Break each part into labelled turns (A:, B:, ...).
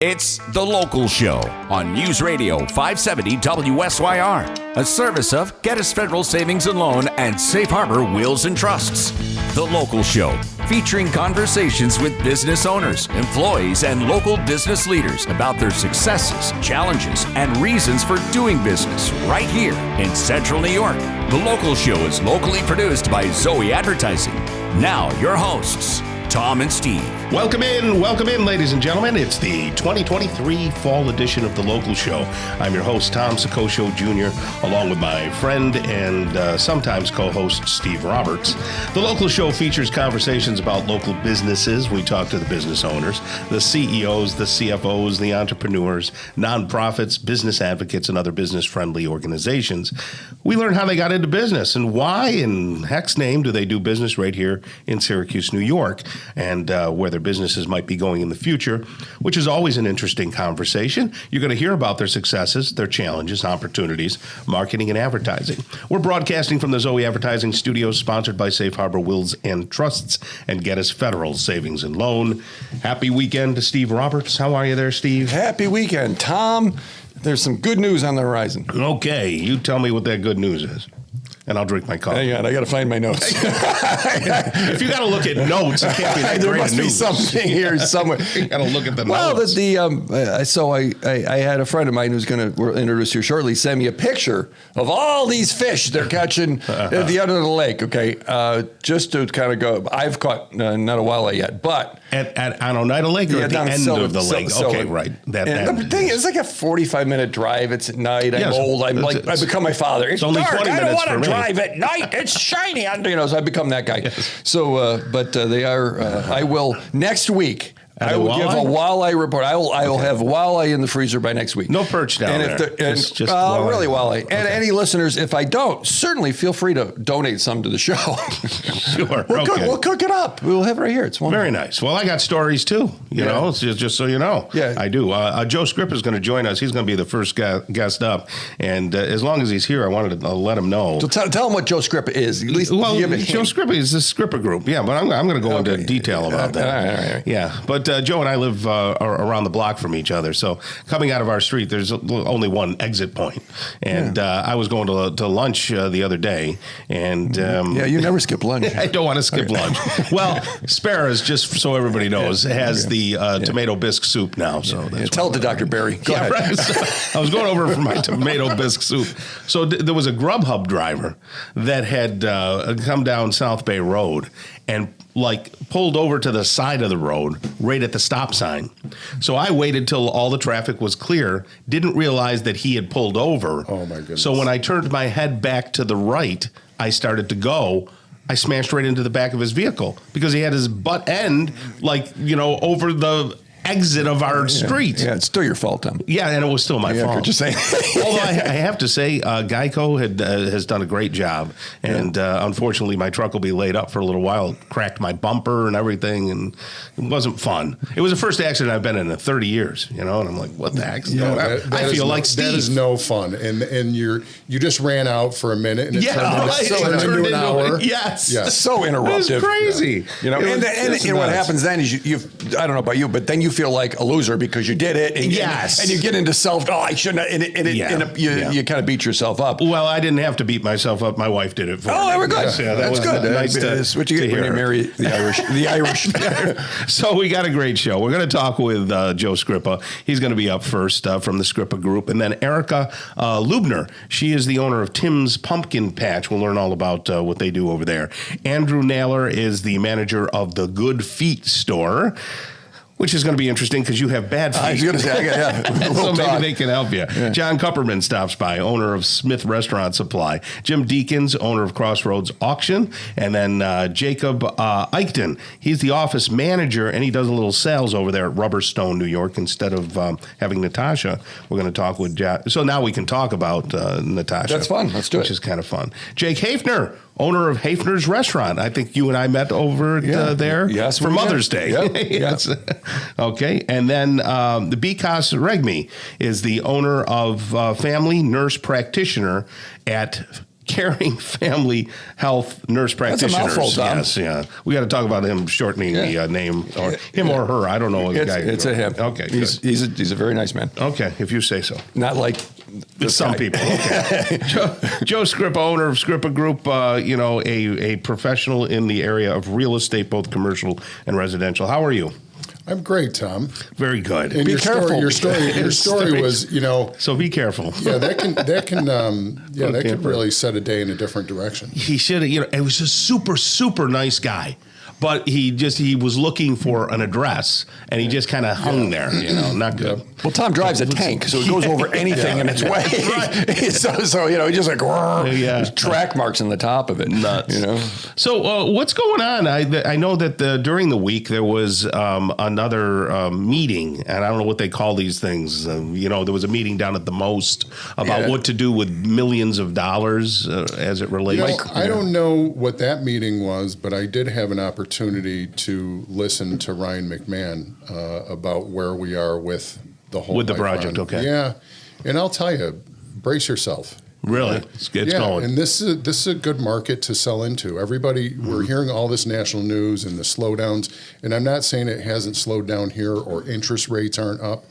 A: It's The Local Show on News Radio 570 WSYR, a service of Gettys Federal Savings and Loan and Safe Harbor Wills and Trusts. The Local Show, featuring conversations with business owners, employees, and local business leaders about their successes, challenges, and reasons for doing business right here in Central New York. The Local Show is locally produced by Zoey Advertising. Now, your hosts, Tom and Steve.
B: Welcome in, ladies and gentlemen. It's the 2023 fall edition of The Local Show. I'm your host, Tom Soccocio Jr., along with my friend and sometimes co-host, Steve Roberts. The Local Show features conversations about local businesses. We talk to the business owners, the CEOs, the CFOs, the entrepreneurs, nonprofits, business advocates, and other business-friendly organizations. We learn how they got into business and why, in heck's name, do they do business right here in Syracuse, New York, and where their businesses might be going in the future, which is always an interesting conversation. You're going to hear about their successes, their challenges, opportunities, marketing, and advertising. We're broadcasting from the Zoey Advertising Studios, sponsored by Safe Harbor Wills and Trusts and Gettys Federal Savings and Loan. Happy weekend to Steve Roberts. How are you there, Steve?
C: Happy weekend, Tom. There's some good news on the horizon.
B: Okay, you tell me what that good news is, and I'll drink my coffee.
C: Hang on, I got to find my notes.
B: If you got to look at notes, it can't be that
C: there
B: great
C: must
B: news.
C: be something here somewhere.
B: You got to look at the
C: well,
B: notes.
C: So I had a friend of mine who's going to introduce you shortly. Send me a picture of all these fish they're catching at the end of the lake. Okay, just to kind of go. I've caught not a walleye yet, but
B: on Oneida Lake or at the end of the lake. Okay, right.
C: The thing is, it's like a 45-minute drive. It's at night. I'm old. I become my father. It's
B: only
C: dark.
B: 20
C: I don't
B: minutes
C: want
B: for
C: to
B: me.
C: drive at night. It's shiny. So I become that guy. Yes. So, but they are. I will next week. I will give a walleye report. I will have walleye in the freezer by next week.
B: No perch down there.
C: Just walleye. Really walleye. And any listeners, if I don't, certainly feel free to donate some to the show.
B: Sure.
C: We'll cook it up. We'll have it right here. It's wonderful.
B: Very nice. Well, I got stories too. You know, just so you know.
C: Yeah.
B: I do. Joe Scripp is going to join us. He's going to be the first guest up. And as long as he's here, I wanted to let him know.
C: So tell him what Joe Scripp is. At least
B: Joe Scripp is the Scripper Group. Yeah, but I'm going to go into detail about that.
C: All right.
B: Yeah, but Joe and I live around the block from each other. So coming out of our street, there's only one exit point. And I was going to lunch the other day. And
C: you never skip lunch.
B: I don't want to skip lunch. Well, Sparrows, just so everybody knows, has the tomato bisque soup now. So
C: tell it to Dr. Barry. Go ahead.
B: Right. So I was going over for my tomato bisque soup. So there was a Grubhub driver that had come down South Bay Road and pulled over to the side of the road right at the stop sign. So I waited till all the traffic was clear, didn't realize that he had pulled over.
D: Oh my goodness.
B: So when I turned my head back to the right, I started to go. I smashed right into the back of his vehicle because he had his butt end over the exit of our street.
C: Yeah, it's still your fault, Tom.
B: Yeah, and it was still my fault.
C: Just saying.
B: Although I have to say, Geico has done a great job, and unfortunately, my truck will be laid up for a little while. It cracked my bumper and everything, and it wasn't fun. It was the first accident I've been in 30 years, and I'm like, what the heck? I feel like Steve.
D: That is no fun, and you just ran out for a minute, and it turned into an hour.
B: Yes.
C: So interruptive.
B: It's crazy.
C: And what happens then is you I don't know about you, but then you feel like a loser because you did it. And you get into I shouldn't. You kind of beat yourself up.
B: Well, I didn't have to beat myself up. My wife did it for me.
C: Oh, very good.
B: That's
C: good.
B: Nice
C: That's what you get when you marry the Irish.
B: So we got a great show. We're going to talk with Joe Scrippa. He's going to be up first from the Scrippa Group. And then Erica Lubner. She is the owner of Tim's Pumpkin Patch. We'll learn all about what they do over there. Andrew Naylor is the manager of the Good Feet store, which is going to be interesting because you have bad feet.
C: I was going to say,
B: so maybe they can help you. Yeah. John Kupperman stops by, owner of Smith Restaurant Supply. Jim Deakins, owner of Crossroads Auction. And then Jacob Eichten. He's the office manager, and he does a little sales over there at Rubberstone, New York, instead of having Natasha. We're going to talk with Jack. So now we can talk about Natasha.
C: That's fun. Let's do it.
B: Which is kind of fun. Jake Hafner, owner of Hafner's Restaurant. I think you and I met over there for Mother's Day.
C: Yep.
B: Yes. Okay. And then the Bikas Regmi is the owner of Family Nurse Practitioner at Caring Family Health Nurse Practitioners.
C: That's a mouthful, Tom.
B: Yes, yeah. We got to talk about him shortening the name, or him or her. I don't know.
C: It's a him.
B: Okay,
C: he's a very nice man.
B: Okay, if you say so.
C: Not like
B: some people. Okay. Joe Scrippa, owner of Scrippa Group, a professional in the area of real estate, both commercial and residential. How are you?
D: I'm great, Tom.
B: Very good.
D: And
C: be careful.
D: Your story was,
B: So be careful.
D: Yeah, that can really set a day in a different direction.
B: He should have. It was a super, super nice guy. But he was looking for an address, and he just kind of hung there, not good.
D: Yep.
C: Well, Tom drives a tank, so it goes over anything in its way. so he just like track marks on the top of it.
B: Nuts. So what's going on? I know that during the week there was another meeting, and I don't know what they call these things. There was a meeting down at the Most about what to do with millions of dollars as it relates.
D: I don't know what that meeting was, but I did have an opportunity to listen to Ryan McMahon about where we are with the whole
B: project. Okay,
D: yeah, and I'll tell you, brace yourself.
B: Really, it's going.
D: And this is a good market to sell into. Everybody, we're hearing all this national news and the slowdowns, and I'm not saying it hasn't slowed down here or interest rates aren't up,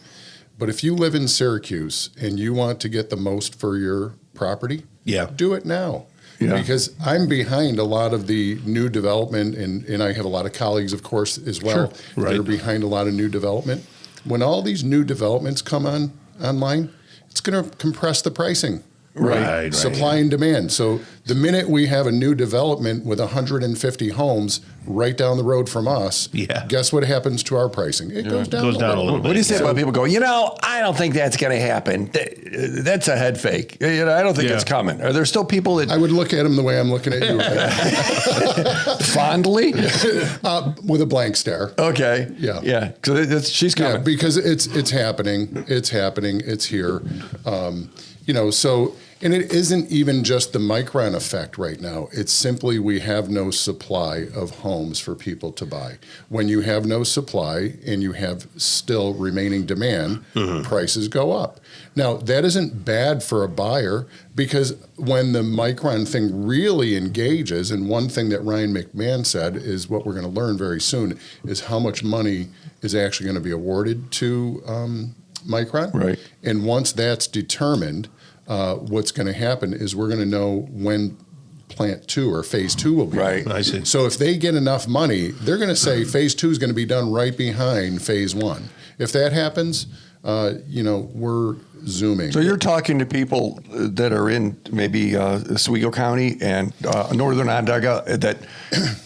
D: but if you live in Syracuse and you want to get the most for your property, do it now. Yeah. Because I'm behind a lot of the new development, and I have a lot of colleagues, of course, as well. Sure. Right. That are behind a lot of new development. When all these new developments come online, it's going to compress the pricing. Right. Supply and demand. So the minute we have a new development with 150 homes right down the road from us, guess what happens to our pricing? It goes down a little bit.
C: What do you say about people go, I don't think that's going to happen. That's a head fake. I don't think it's coming. Are there still people that...
D: I would look at them the way I'm looking at you right now.
C: Fondly?
D: With a blank stare.
C: Okay.
D: Yeah.
C: Yeah. So she's coming.
D: Yeah, because it's happening. It's happening. It's here. And it isn't even just the Micron effect right now. It's simply we have no supply of homes for people to buy. When you have no supply and you have still remaining demand, prices go up. Now, that isn't bad for a buyer, because when the Micron thing really engages, and one thing that Ryan McMahon said is what we're going to learn very soon, is how much money is actually going to be awarded to Micron.
C: Right.
D: And once that's determined, what's going to happen is we're going to know when plant 2 or phase 2 will be
C: right.
D: done.
B: I see.
D: So if they get enough money, they're going to say phase 2 is going to be done right behind phase 1. If that happens, we're zooming.
C: So you're talking to people that are in maybe Oswego County and Northern Onondaga that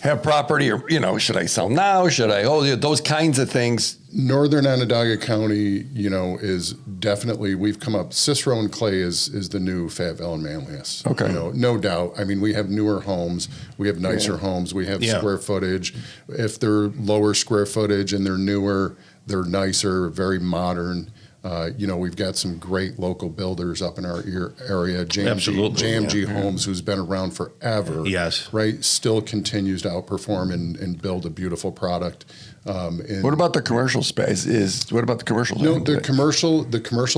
C: have property, or should I sell now? Should I? Those kinds of things.
D: Northern Onondaga County, is definitely, we've come up. Cicero and Clay is the new Fayetteville and Manlius.
C: Okay.
D: No doubt. I mean, we have newer homes. We have nicer homes. We have square footage. If they're lower square footage and they're newer, they're nicer, very modern. We've got some great local builders up in our area. JMG Homes, who's been around forever.
B: Yes.
D: Right. Still continues to outperform and build a beautiful product.
C: What about the commercial space? What about the commercial?
D: No, the commercial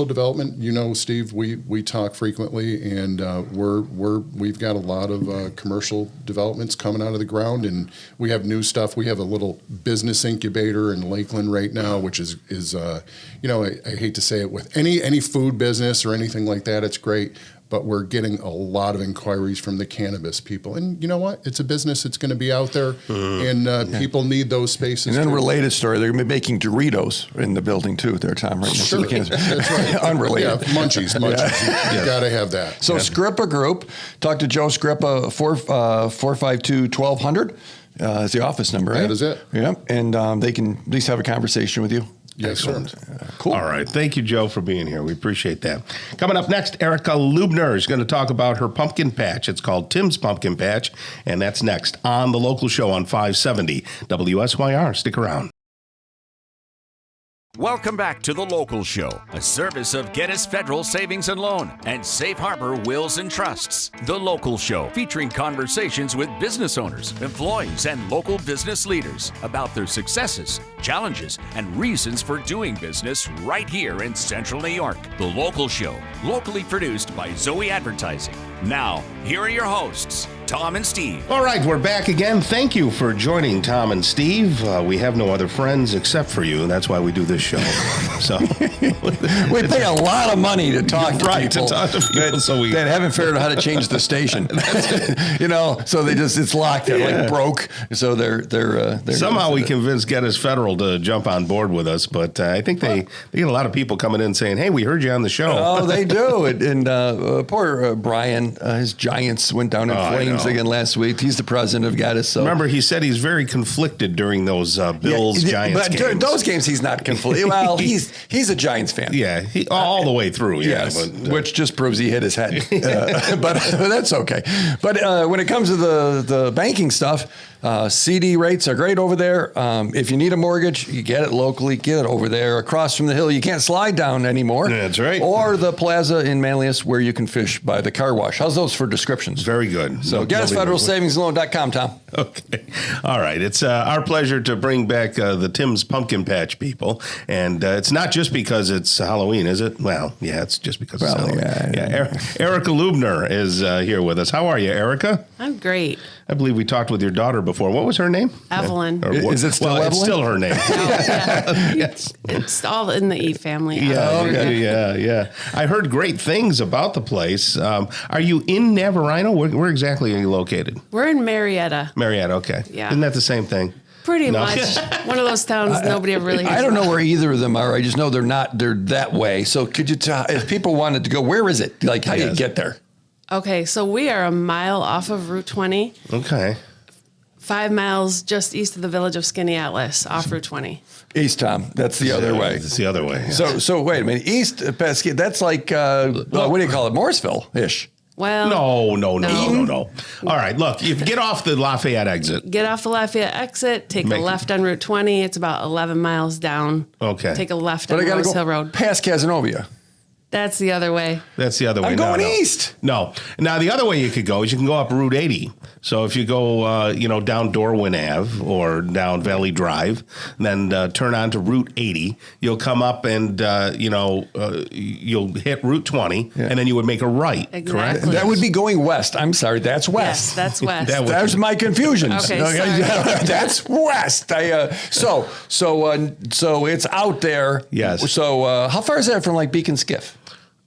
D: development. Steve, we talk frequently, and we've got a lot of commercial developments coming out of the ground, and we have new stuff. We have a little business incubator in Lakeland right now, which is I hate to say it, with any food business or anything like that, it's great. But we're getting a lot of inquiries from the cannabis people. And you know what? It's a business. It's going to be out there, and people need those spaces.
C: And then related story, they're going to be making Doritos in the building too, their time right now.
D: Sure, that's right.
C: Unrelated.
D: Yeah, munchies. You got to have that.
C: So Scrippa Group, talk to Joe Scrippa, 452-1200 is the office number, right?
D: That is it.
C: Yeah, and they can at least have a conversation with you.
D: Yes, sir.
B: Cool. All right. Thank you, Joe, for being here. We appreciate that. Coming up next, Erica Lubner is going to talk about her pumpkin patch. It's called Tim's Pumpkin Patch, and that's next on The Local Show on 570 WSYR. Stick around.
A: Welcome back to The Local Show, a service of Gettys Federal Savings and Loan and Safe Harbor Wills and Trusts. The Local Show, featuring conversations with business owners, employees, and local business leaders about their successes, challenges, and reasons for doing business right here in Central New York. The Local Show, locally produced by Zoey Advertising. Now, here are your hosts, Tom and Steve.
B: All right, we're back again. Thank you for joining Tom and Steve. We have no other friends except for you, and that's why we do this show. So
C: we pay a lot of money to talk to people, that haven't figured out how to change the station. So they it's locked. They're broke. So they're
B: somehow we convinced Gettys Federal to jump on board with us, but I think they get a lot of people coming in saying, "Hey, we heard you on the show."
C: Oh, they do. And poor Brian, his Giants went down in flames again last week. He's the president of Gettys. So
B: remember, he said he's very conflicted during those Bills Giants
C: but
B: games.
C: During those games, he's not conflicted. Well, he's a Giants fan.
B: Yeah, all the way through. Yeah,
C: yes, which just proves he hit his head. But that's okay. But when it comes to the banking stuff, CD rates are great over there. If you need a mortgage, you get it locally. Get it over there. Across from the hill, you can't slide down anymore.
B: That's right.
C: Or the plaza in Manlius where you can fish by the car wash. How's those for descriptions?
B: Very good.
C: So GettysFederalSavingsLoan.com, Tom.
B: Okay. All right. It's our pleasure to bring back the Tim's Pumpkin Patch people. And it's not just because it's Halloween, is it? Well, yeah, it's just because it's Halloween. Erica Lubner is here with us. How are you, Erica?
E: I'm great.
B: I believe we talked with your daughter before. What was her name?
E: Evelyn.
C: Is it still Evelyn?
B: It's still her name.
E: Yes. It's all in the E family.
B: Yeah. I heard great things about the place. Are you in Navarino? Where exactly are you located?
E: We're in Marietta.
B: Marietta, okay.
E: Yeah.
B: Isn't that the same thing?
E: Pretty much. One of those towns nobody ever really hears
C: I don't know
E: about.
C: where either of them are. I just know they're that way. So could you tell, if people wanted to go, where is it? Like, how do you get there?
E: Okay, so we are a mile off of Route 20.
B: Okay.
E: 5 miles just east of the village of Skinny Atlas, off Route 20.
C: East, Tom. That's the other way.
B: It's the other way. Yeah.
C: So wait a minute. East, that's like, what do you call it? Morrisville-ish.
E: Well,
B: No. All right, look, if you get off the Lafayette exit.
E: Get off the Lafayette exit, take a left on Route 20. It's about 11 miles down.
B: Okay.
E: Take a left
C: But
E: on
C: I got to
E: Rose
C: go
E: Hill Road.
C: past Casanova.
E: That's the other way.
B: That's the other way.
C: I'm going east.
B: No. Now, the other way you could go is you can go up Route 80. So if you go, down Dorwin Ave or down Valley Drive, and then turn on to Route 80, you'll come up and, you'll hit Route 20, and then you would make a right, correct?
E: Exactly.
C: That would be going west. I'm sorry. That's west.
E: Yes, that's west.
B: That
C: was my confusion.
E: Okay, sorry.
C: That's west. So it's out there.
B: Yes.
C: So how far is that from like Beacon Skiff?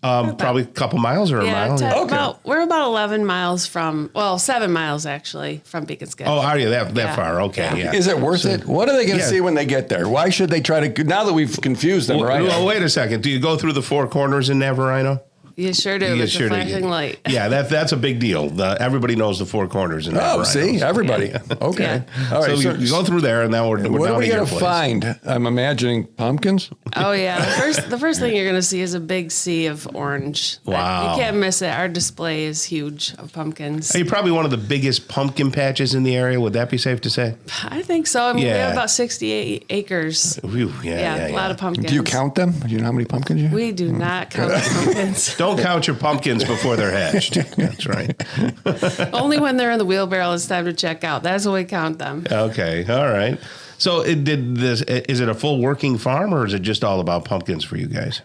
B: Probably a couple miles or a mile.
E: We're about 11 miles 7 miles actually from Beacon Skiff.
B: Oh, are you that far? Okay, yeah.
C: Is it worth it? What are they going to see when they get there? Why should they try to? Now that we've confused them, right?
B: Well, wait a second. Do you go through the four corners in Navarino?
E: You sure do. It's a flashing light.
B: Yeah, that's a big deal. Everybody knows the four corners in Navarino.
C: Oh, see, everybody. Yeah. Okay.
E: Yeah.
B: All right. So you go through there, and now we're
C: what
B: down
C: are we
B: to your
C: going to
B: place.
C: find? I'm imagining pumpkins.
E: Oh yeah. The first thing you're going to see is a big sea of orange.
B: Wow.
E: You can't miss it. Our display is huge of pumpkins.
B: Are you probably one of the biggest pumpkin patches in the area? Would that be safe to say?
E: I think so. I mean, we have about 68 acres.
B: Whew,
E: Yeah, a lot of pumpkins.
C: Do you count them? Do you know how many pumpkins you have?
E: We do not count the pumpkins.
B: Don't count your pumpkins before they're hatched. That's right.
E: Only when they're in the wheelbarrow, it's time to check out. That's when we count them.
B: Okay. All right. So is it a full working farm, or is it just all about pumpkins for you guys?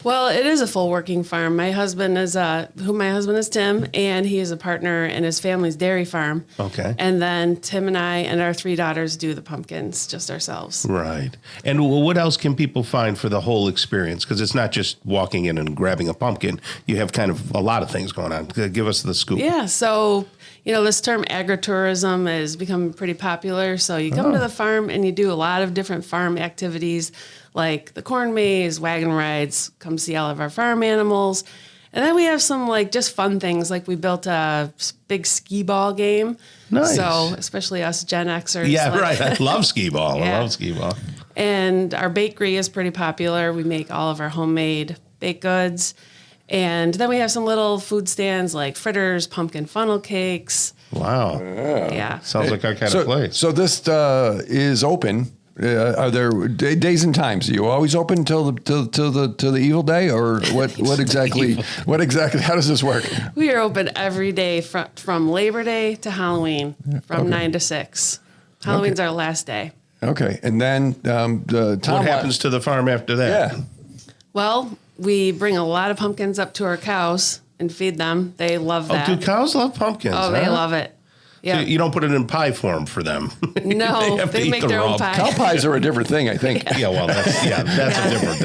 E: Well, it is a full working farm. My husband is Tim, and he is a partner in his family's dairy farm.
B: Okay.
E: And then Tim and I and our 3 daughters do the pumpkins just ourselves.
B: Right. And what else can people find for the whole experience? Because it's not just walking in and grabbing a pumpkin. You have kind of a lot of things going on. Give us the scoop.
E: Yeah. So, this term agritourism has become pretty popular. So you come to the farm and you do a lot of different farm activities like the corn maze, wagon rides, come see all of our farm animals. And then we have some just fun things, like we built a big skee ball game.
B: Nice.
E: So especially us Gen Xers.
B: Yeah, right. I love skee ball.
E: Yeah.
B: I love skee ball.
E: And our bakery is pretty popular. We make all of our homemade baked goods. And then we have some little food stands like fritters, pumpkin funnel cakes.
B: Wow.
E: Yeah.
B: Sounds like our kind of place.
C: So this is open Are there days and times? Are you always open till the evil day, or what exactly? What exactly? How does this work?
E: We are open every day from Labor Day to Halloween, from 9 to 6. Halloween's our last day.
C: Okay, and then Tom,
B: what happens to the farm after that?
C: Yeah.
E: Well, we bring a lot of pumpkins up to our cows and feed them. They love that.
B: Oh, do cows love pumpkins?
E: Oh, they love it. Yeah.
B: So you don't put it in pie form for them.
E: No,
B: have to
E: they
B: eat
E: make
B: the
E: their own
B: raw.
E: pie.
C: Cow pies are a different thing, I think.
B: Yeah, well, that's a different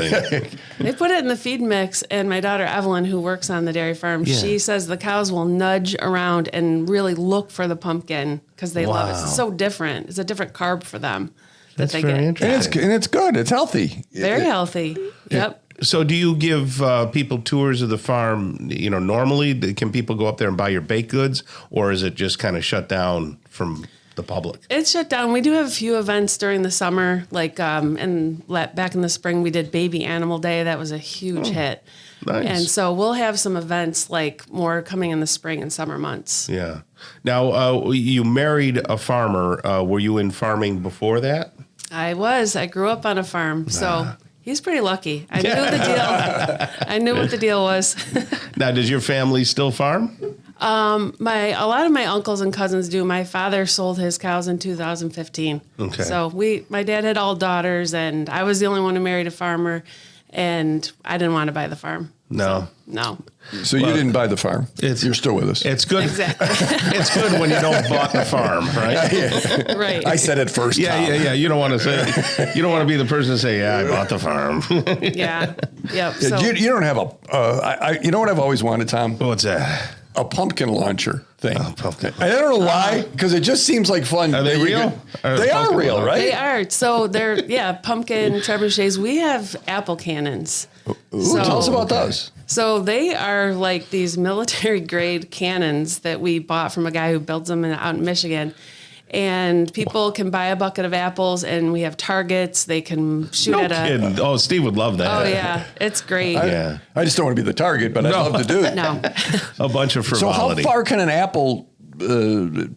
B: thing.
E: They put it in the feed mix, and my daughter Evelyn, who works on the dairy farm, she says the cows will nudge around and really look for the pumpkin because they love it. It's so different. It's a different carb for them
B: That's
E: they
B: very
E: get.
B: interesting.
C: And it's good. It's healthy.
E: Very healthy. Yep.
B: So do you give people tours of the farm, normally? Can people go up there and buy your baked goods, or is it just kind of shut down from the public?
E: It's shut down. We do have a few events during the summer, like and back in the spring we did Baby Animal Day. That was a huge hit.
B: Nice.
E: And so we'll have some events like more coming in the spring and summer months.
B: Yeah. Now, you married a farmer. Were you in farming before that?
E: I was. I grew up on a farm, so he's pretty lucky. I knew the deal. I knew what the deal was.
B: Now, does your family still farm?
E: A lot of my uncles and cousins do. My father sold his cows in 2015.
B: Okay.
E: So my dad had all daughters, and I was the only one who married a farmer, and I didn't want to buy the farm.
B: No.
E: No.
C: So you didn't buy the farm. You're still with us.
B: It's good.
E: Exactly.
B: It's good when you don't bought the farm, right?
E: Right.
C: I said it first. Tom.
B: Yeah. You don't want to say. You don't want to be the person to say, "Yeah, I bought the farm."
E: Yeah. Yep. So
C: You don't have you know what I've always wanted, Tom?
B: What's that?
C: A pumpkin launcher thing.
B: Oh, pumpkin.
C: I don't know why, because it just seems like fun.
B: Are they real?
C: They are real, right?
E: they are. So they're pumpkin trebuchets. We have apple cannons.
C: Ooh, tell us about those.
E: So they are like these military grade cannons that we bought from a guy who builds them out in Michigan. And people can buy a bucket of apples, and we have targets. They can shoot
B: No
E: at a.
B: kidding. Oh, Steve would love that.
E: Oh yeah, it's great.
B: Yeah.
C: I just don't want to be the target, but I'd love to do it.
E: No,
B: A bunch of
C: So
B: frivolity.
C: how far can an apple? Is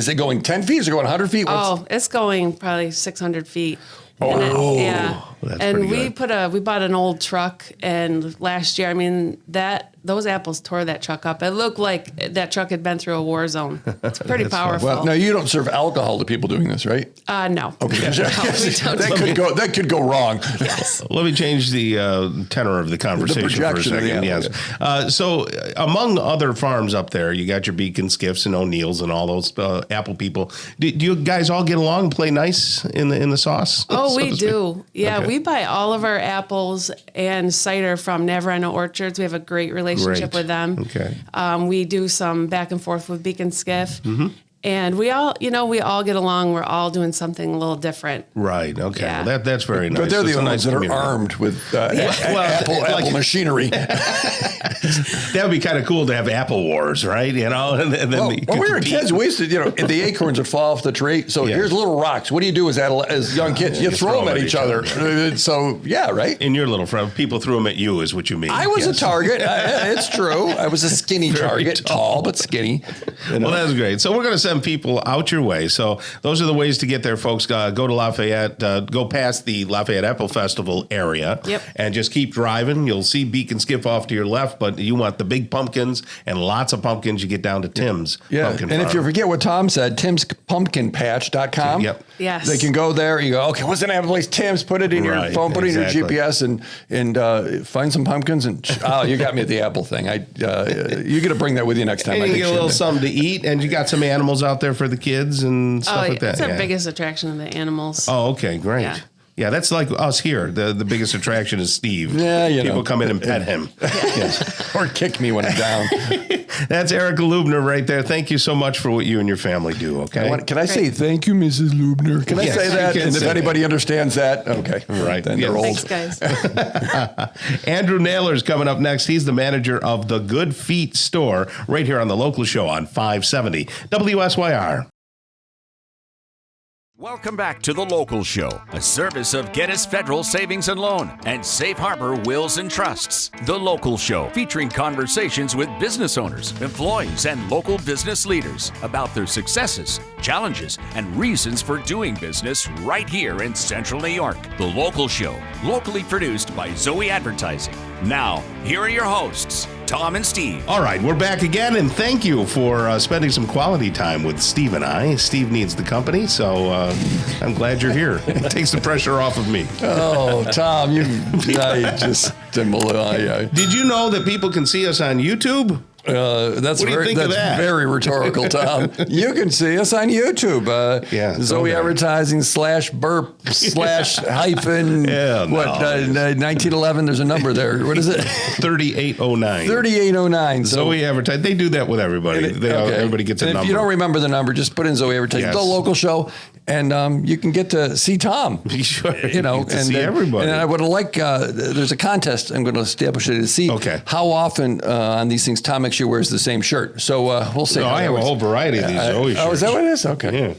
C: it going 10 feet? Is it going 100 feet?
E: it's going probably 600 feet.
C: Oh,
E: yeah.
B: that's
E: And
B: pretty
E: we bought an old truck, and last year, those apples tore that truck up. It looked like that truck had been through a war zone. It's pretty powerful.
C: Well, now you don't serve alcohol to people doing this, right?
E: No.
C: Okay,
E: No, we don't.
C: that could go wrong.
E: Yes.
B: Let me change the tenor of the conversation for a
C: projection of the
B: second.
C: apple,
B: Yes. So, among other farms up there, you got your Beacon Skiffs and O'Neills and all those apple people. Do you guys all get along and play nice in the sauce?
E: Oh,
B: so
E: we
B: to speak?
E: do. Yeah,
B: Okay.
E: we buy all of our apples and cider from Navarino Orchards. We have a great relationship
B: Great.
E: with them.
B: Okay.
E: We do some back and forth with Beacon Skiff. And we all get along. We're all doing something a little different.
B: Right. Okay.
E: Yeah.
B: Well, that's very nice.
C: But they're the
B: It's a
C: only
B: nice
C: ones that are
B: community.
C: armed with
B: Well,
C: apple machinery.
B: That would be kind of cool to have apple wars, right? And then
C: Well,
B: you
C: when
B: could
C: we were
B: compete.
C: kids, we used to, the acorns would fall off the tree. So
B: Yeah.
C: here's little rocks. What do you do as young kids? You throw them at each other. So, yeah, right?
B: In your little friend, people threw them at you, is what you mean.
C: I was
B: Yes.
C: a target. It's true. I was a skinny target, tall but skinny.
B: Well, that's great. So we're going to send people out your way. So those are the ways to get there, folks. Go to Lafayette, go past the Lafayette Apple Festival area,
E: Yep.
B: and just keep driving. You'll see Beacon Skiff off to your left, but you want the big pumpkins and lots of pumpkins. You get down to Tim's Pumpkin
C: And if
B: Farm.
C: you forget what Tom said, timspumpkinpatch.com.
B: Yep.
E: Yes.
C: They can go there. You go, okay, what's the name of the place? Tim's. Put it in your
B: Right,
C: phone, put it in your
B: exactly.
C: GPS, and find some pumpkins. And you got me at the apple thing. You got to bring that with you next time.
B: And
C: I
B: you
C: think
B: get a little something to eat, and you got some animals out there for the kids and stuff like that.
E: It's our biggest attraction of the animals.
B: Oh, okay, great.
E: Yeah.
B: Yeah, that's like us here. The biggest attraction is Steve.
C: Yeah,
B: People come in and pet him.
C: yes. Or kick me when I'm down.
B: That's Erica Lubner right there. Thank you so much for what you and your family do, okay?
C: Can I say thank you, Mrs. Lubner? Can I
B: Yes,
C: say
B: you
C: that?
B: can
C: And if
B: say
C: anybody understands that, okay.
B: Right.
C: Then
B: Yes.
C: they're old.
E: Thanks, guys.
B: Andrew Naylor's coming up next. He's the manager of the Good Feet store right here on the local show on 570 WSYR.
A: Welcome back to The Local Show, a service of Gettys Federal Savings and Loan and Safe Harbor Wills and Trusts. The Local Show, featuring conversations with business owners, employees, and local business leaders about their successes, challenges, and reasons for doing business right here in Central New York. The Local Show, locally produced by Zoey Advertising. Now, here are your hosts, Tom and Steve.
B: All right, we're back again, and thank you for spending some quality time with Steve and I. Steve needs the company, so I'm glad you're here. It takes the pressure off of me.
C: Oh, Tom, I just didn't believe.
B: Did you know that people can see us on YouTube?
C: That's
B: What do you think of that?
C: very rhetorical, Tom. You can see us on YouTube. Zoey Advertising /burp /
B: Yeah, no.
C: 1911. There's a number there. What is it?
B: 3809.
C: 3809.
B: Zoey Advertising. They do that with everybody. Everybody gets a
C: and
B: number.
C: If you don't remember the number, just put in Zoey Advertising.
B: Yes.
C: The Local Show, and you can get to see Tom.
B: Sure.
C: You know,
B: You get to see everybody.
C: And I would like. There's a contest. I'm going to establish it to see how often on these things Tom actually wears the same shirt. So we'll see.
B: No, I have a whole variety of these Zoey shirts.
C: Oh, is that what it is? Okay.
B: Yeah.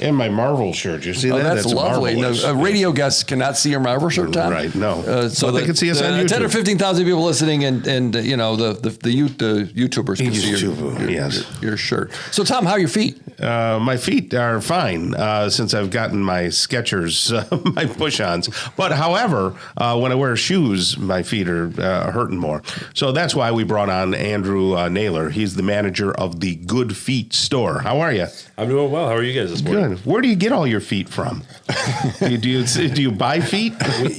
B: And my Marvel shirt. You see that?
C: That's lovely. No,
B: marvelous.
C: radio guests cannot see your Marvel shirt, Tom.
B: Right. No.
C: So
B: But they can see us on YouTube.
C: 10 or 15,000 people listening, and you know the YouTubers can see your shirt. So Tom, how are your feet?
B: My feet are fine since I've gotten my Skechers, my push-ons. But however, when I wear shoes, my feet are hurting more. So that's why we brought on Andrew Naylor. He's the manager of the Good Feet store. How are you?
F: I'm doing well. How are you guys this morning?
B: Good. Where do you get all your feet from? do you buy feet?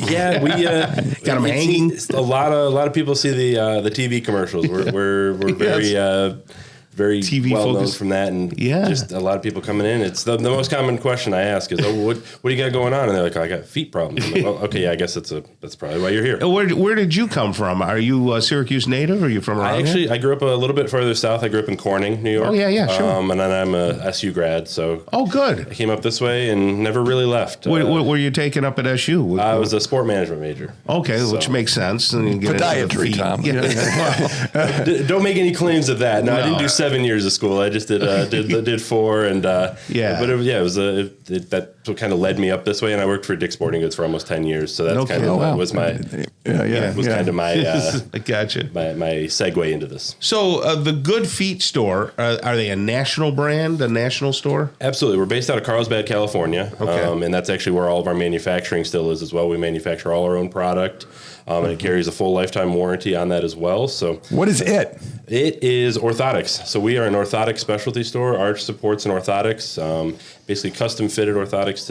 F: Yeah, we
B: got them hanging.
F: A lot of people see the TV commercials. We're very
B: TV
F: well known
B: focused.
F: from that, and just a lot of people coming in. It's the most common question I ask is, what do you got going on? And they're like, I got feet problems. I'm like, well, okay, yeah, I guess that's probably why you're here.
B: Where did you come from? Are you a Syracuse native? Or are you from around here?
F: I grew up a little bit further south. I grew up in Corning, New York.
B: Oh, yeah, sure.
F: And then I'm a SU grad, so
B: good.
F: I came up this way and never really left.
B: What were you taking up at SU?
F: I was a sport management major.
B: Okay, which makes sense. And you get
C: Podiatry, Tom.
B: Yeah.
F: Don't make any claims of that. No, I didn't do 7 years of school. I just did 4, and But that kind of led me up this way, and I worked for Dick's Sporting Goods for almost 10 years. So that's kind of was my kind of my
B: I gotcha.
F: my segue into this.
B: So the Good Feet store, are they a national brand, a national store?
F: Absolutely. We're based out of Carlsbad, California, and that's actually where all of our manufacturing still is as well. We manufacture all our own product. And it carries a full lifetime warranty on that as well. So,
C: what is it?
F: It is orthotics. So we are an orthotic specialty store, arch supports and orthotics, basically custom fitted orthotics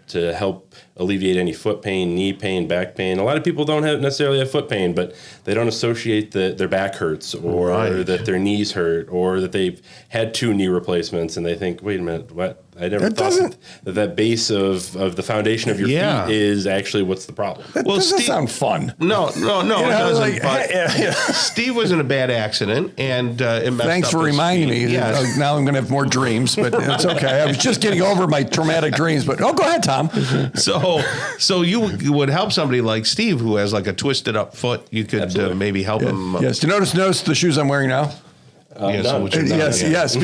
F: to help alleviate any foot pain, knee pain, back pain. A lot of people don't necessarily have foot pain, but they don't associate that their back hurts or that their knees hurt or that they've had 2 knee replacements and they think, wait a minute, what? I never thought that base of the foundation of your feet is actually what's the problem.
C: That doesn't sound fun.
B: No, it doesn't. Steve was in a bad accident, and it messed
C: Thanks
B: up
C: for
B: his
C: reminding
B: feet.
C: me.
B: Yes.
C: Now I'm going to have more dreams, but it's okay. I was just getting over my traumatic dreams. But go ahead, Tom.
B: So you would help somebody like Steve who has like a twisted up foot. You could maybe help him.
C: Yes. Do you notice the shoes I'm wearing now?
B: Yes.
C: Yes.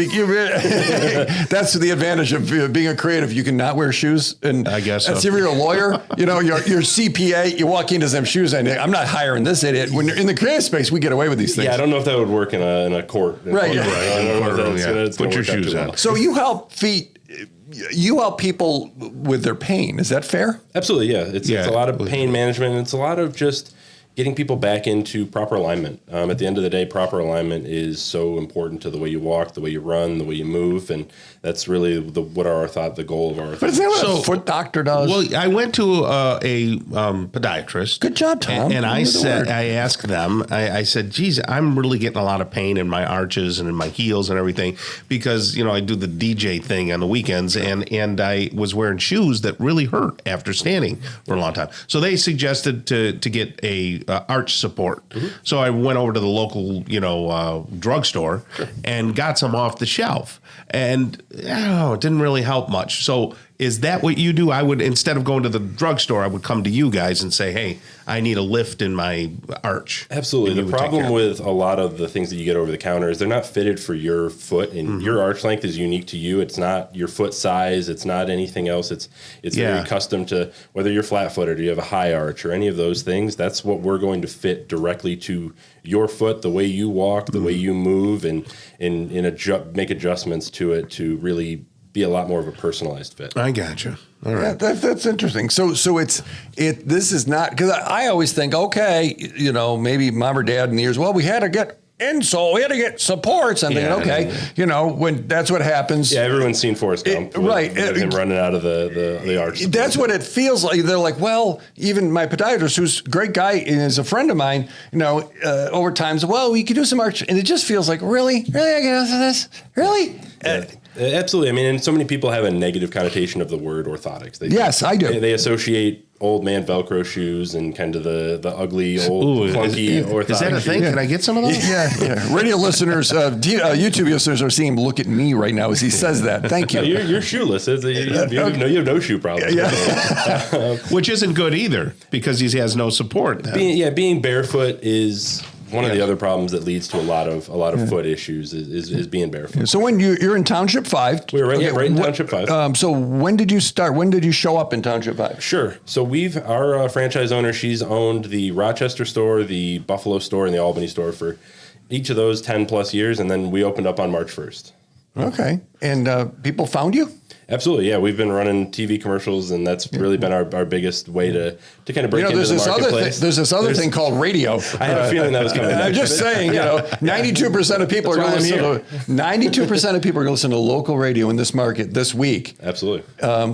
C: That's the advantage of being a creative. You can not wear shoes, and
B: I guess so.
C: if you're a lawyer, you're CPA. You walk into them shoes, and I'm not hiring this idiot. When you're in the creative space, we get away with these things.
F: Yeah, I don't know if that would work in a court.
C: Right.
B: Put your shoes on.
C: So you help people with their pain. Is that fair?
F: Absolutely. Yeah. It's a lot of pain management. And it's a lot of just getting people back into proper alignment. At the end of the day, proper alignment is so important to the way you walk, the way you run, the way you move, and that's really the goal of our.
C: But is that what a foot doctor does?
B: Well, I went to a podiatrist.
C: Good job, Tom.
B: And I asked them, I said, geez, I'm really getting a lot of pain in my arches and in my heels and everything because, I do the DJ thing on the weekends and I was wearing shoes that really hurt after standing for a long time. So they suggested to get a arch support. Mm-hmm. So I went over to the local, drugstore and got some off the shelf. And it didn't really help much. So Is that what you do? I would, instead of going to the drugstore, I would come to you guys and say, hey, I need a lift in my arch.
F: Absolutely. The problem with a lot of the things that you get over the counter is they're not fitted for your foot, and your arch length is unique to you. It's not your foot size. It's not anything else. It's very custom to whether you're flat-footed or you have a high arch or any of those things. That's what we're going to fit directly to your foot, the way you walk, the way you move, and make adjustments to it to really be a lot more of a personalized fit.
B: I gotcha. All right.
C: Yeah, that's interesting. So this is not, because I always think, okay, maybe mom or dad in the years, well, we had to get insole, we had to get supports. I'm thinking, okay, when that's what happens.
F: Yeah, everyone's seen Forrest Gump. With him running out of the arch.
C: That's what it feels like. They're like, well, even my podiatrist, who's a great guy and is a friend of mine, over time, so, well, we could do some arch. And it just feels like, really? Really? I get into this? Really?
F: Yeah. Absolutely. I mean, and so many people have a negative connotation of the word orthotics.
C: Yes, I do.
F: They associate old man Velcro shoes and kind of the ugly, old, clunky orthotic.
B: Is that a thing?
C: Yeah.
B: Can I get some of those?
C: Yeah. Radio listeners, YouTube listeners are seeing him look at me right now as he says that. Thank you.
F: You're shoeless. You have no shoe problem.
C: Yeah.
B: Which isn't good either because he has no support.
F: Being barefoot is one of the other problems that leads to a lot of foot issues is being barefoot.
C: So when you're in Township 5.
F: We're right in Township 5.
C: So when did you start? When did you show up in Township 5?
F: Sure. So our franchise owner, she's owned the Rochester store, the Buffalo store, and the Albany store for each of those 10 plus years. And then we opened up on March 1st.
C: Okay. And people found you?
F: Absolutely, yeah. We've been running TV commercials, and that's really been our biggest way to kind of break into the marketplace.
C: There's this other thing called radio.
F: I had a feeling that was coming.
C: I'm just saying, 92% of people are going to listen to 92% of people are going to listen to local radio in this market this week.
F: Absolutely,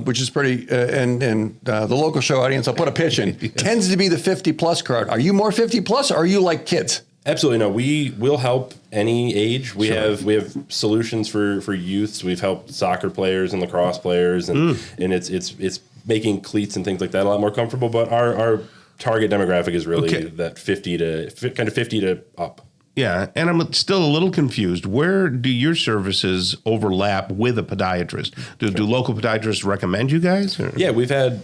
C: which is pretty. And the local show audience, I'll put a pitch in, tends to be the 50 plus crowd. Are you more 50 plus, or are you like kids?
F: Absolutely, no. We will help any age. We have solutions for youths. We've helped soccer players and lacrosse players, and it's making cleats and things like that a lot more comfortable. But our target demographic is really that 50 to up.
B: Yeah, and I'm still a little confused. Where do your services overlap with a podiatrist? Do local podiatrists recommend you guys? Or?
F: Yeah, we've had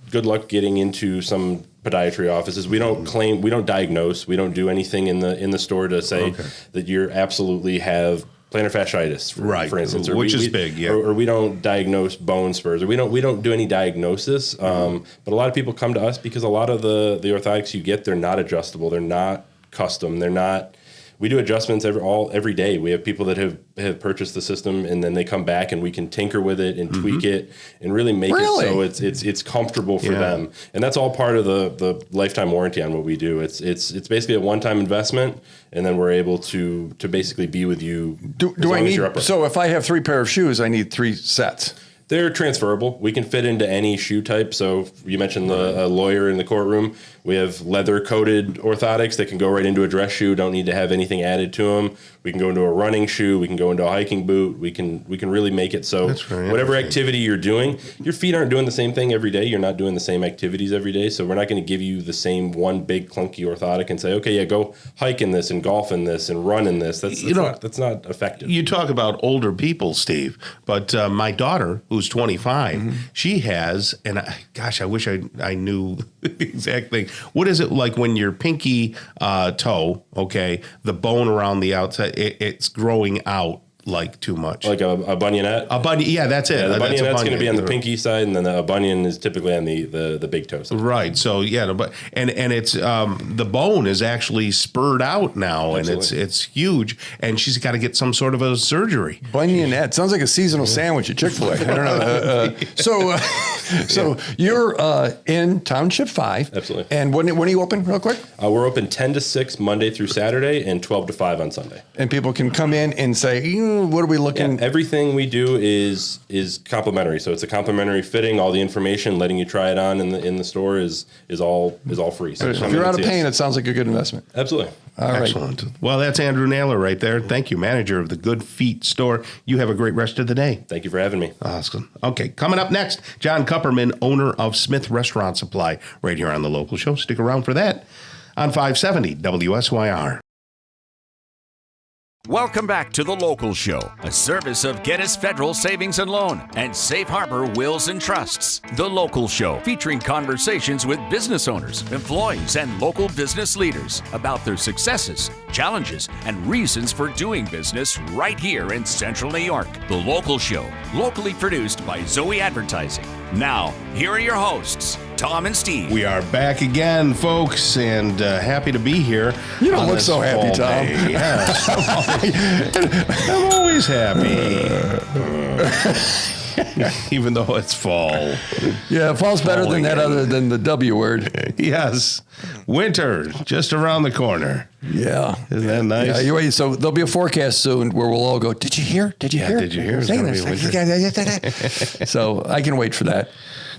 F: good luck getting into some podiatry offices. We don't diagnose. We don't do anything in the store to say that you absolutely have plantar fasciitis, for instance,
B: which is big, yeah.
F: Or we don't diagnose bone spurs, or we don't do any diagnosis. But a lot of people come to us because a lot of the orthotics you get, they're not adjustable, they're not custom, they're not. We do adjustments every day. We have people that have purchased the system, and then they come back and we can tinker with it and tweak it and really make it so it's comfortable for them. And that's all part of the lifetime warranty on what we do. It's basically a one-time investment, and then we're able to basically be with you.
C: Do I need? So if I have 3 pair of shoes, I need 3 sets.
F: They're transferable. We can fit into any shoe type. So you mentioned the lawyer in the courtroom. We have leather-coated orthotics that can go right into a dress shoe. Don't need to have anything added to them. We can go into a running shoe. We can go into a hiking boot. We can really make it so whatever activity you're doing, your feet aren't doing the same thing every day. You're not doing the same activities every day. So we're not going to give you the same one big clunky orthotic and say, okay, yeah, go hike in this and golf in this and run in this. That's not effective.
B: You talk about older people, Steve, but my daughter, who's 25, she has, and I wish I knew the exact thing. What is it like when your pinky toe, the bone around the outside, it's growing out like too much?
F: Like a bunionette?
B: A bunion, yeah, that's it.
F: Yeah, the bunionette's going to be on the pinky side, and then a bunion is typically on the big toe side.
B: Right. So yeah, and it's the bone is actually spurred out now,
F: Absolutely.
B: and it's huge, and she's got to get some sort of a surgery.
C: Bunionette sounds like a seasonal sandwich at Chick-fil-A. I don't know. So you're in Township 5.
F: Absolutely.
C: And when are you open, real quick?
F: We're open 10 to 6 Monday through Saturday and 12 to 5 on Sunday.
C: And people can come in and say, what are we looking?
F: Yeah, everything we do is complimentary. So it's a complimentary fitting. All the information, letting you try it on in the store is all free. So
C: if you're out of pain, it sounds like a good investment.
F: Absolutely.
C: All right.
B: Excellent. Well, that's Andrew Naylor right there. Thank you, manager of the Good Feet store. You have a great rest of the day.
F: Thank you for having me.
B: Awesome. Okay, coming up next, John Kupperman, owner of Smith Restaurant Supply, right here on The Local Show. Stick around for that on 570 WSYR.
A: Welcome back to The Local Show, a service of Gettys Federal Savings and Loan and Safe Harbor Wills and Trusts. The Local Show, featuring conversations with business owners, employees, and local business leaders about their successes, challenges, and reasons for doing business right here in Central New York. The Local Show, locally produced by Zoey Advertising. Now, here are your hosts, Tom and Steve.
B: We are back again, folks, and happy to be here.
C: You don't look so happy, Tom.
B: Yes, I'm always happy. Even though it's fall.
C: Yeah, fall's better than that other than the W word.
B: Yes. Winter, just around the corner.
C: Yeah.
B: Isn't that nice?
C: Yeah, you're right. So there'll be a forecast soon where we'll all go, did you hear? Did you hear?
B: Did you hear? It's
C: Say
B: gonna
C: this.
B: be winter.
C: So I can wait for that.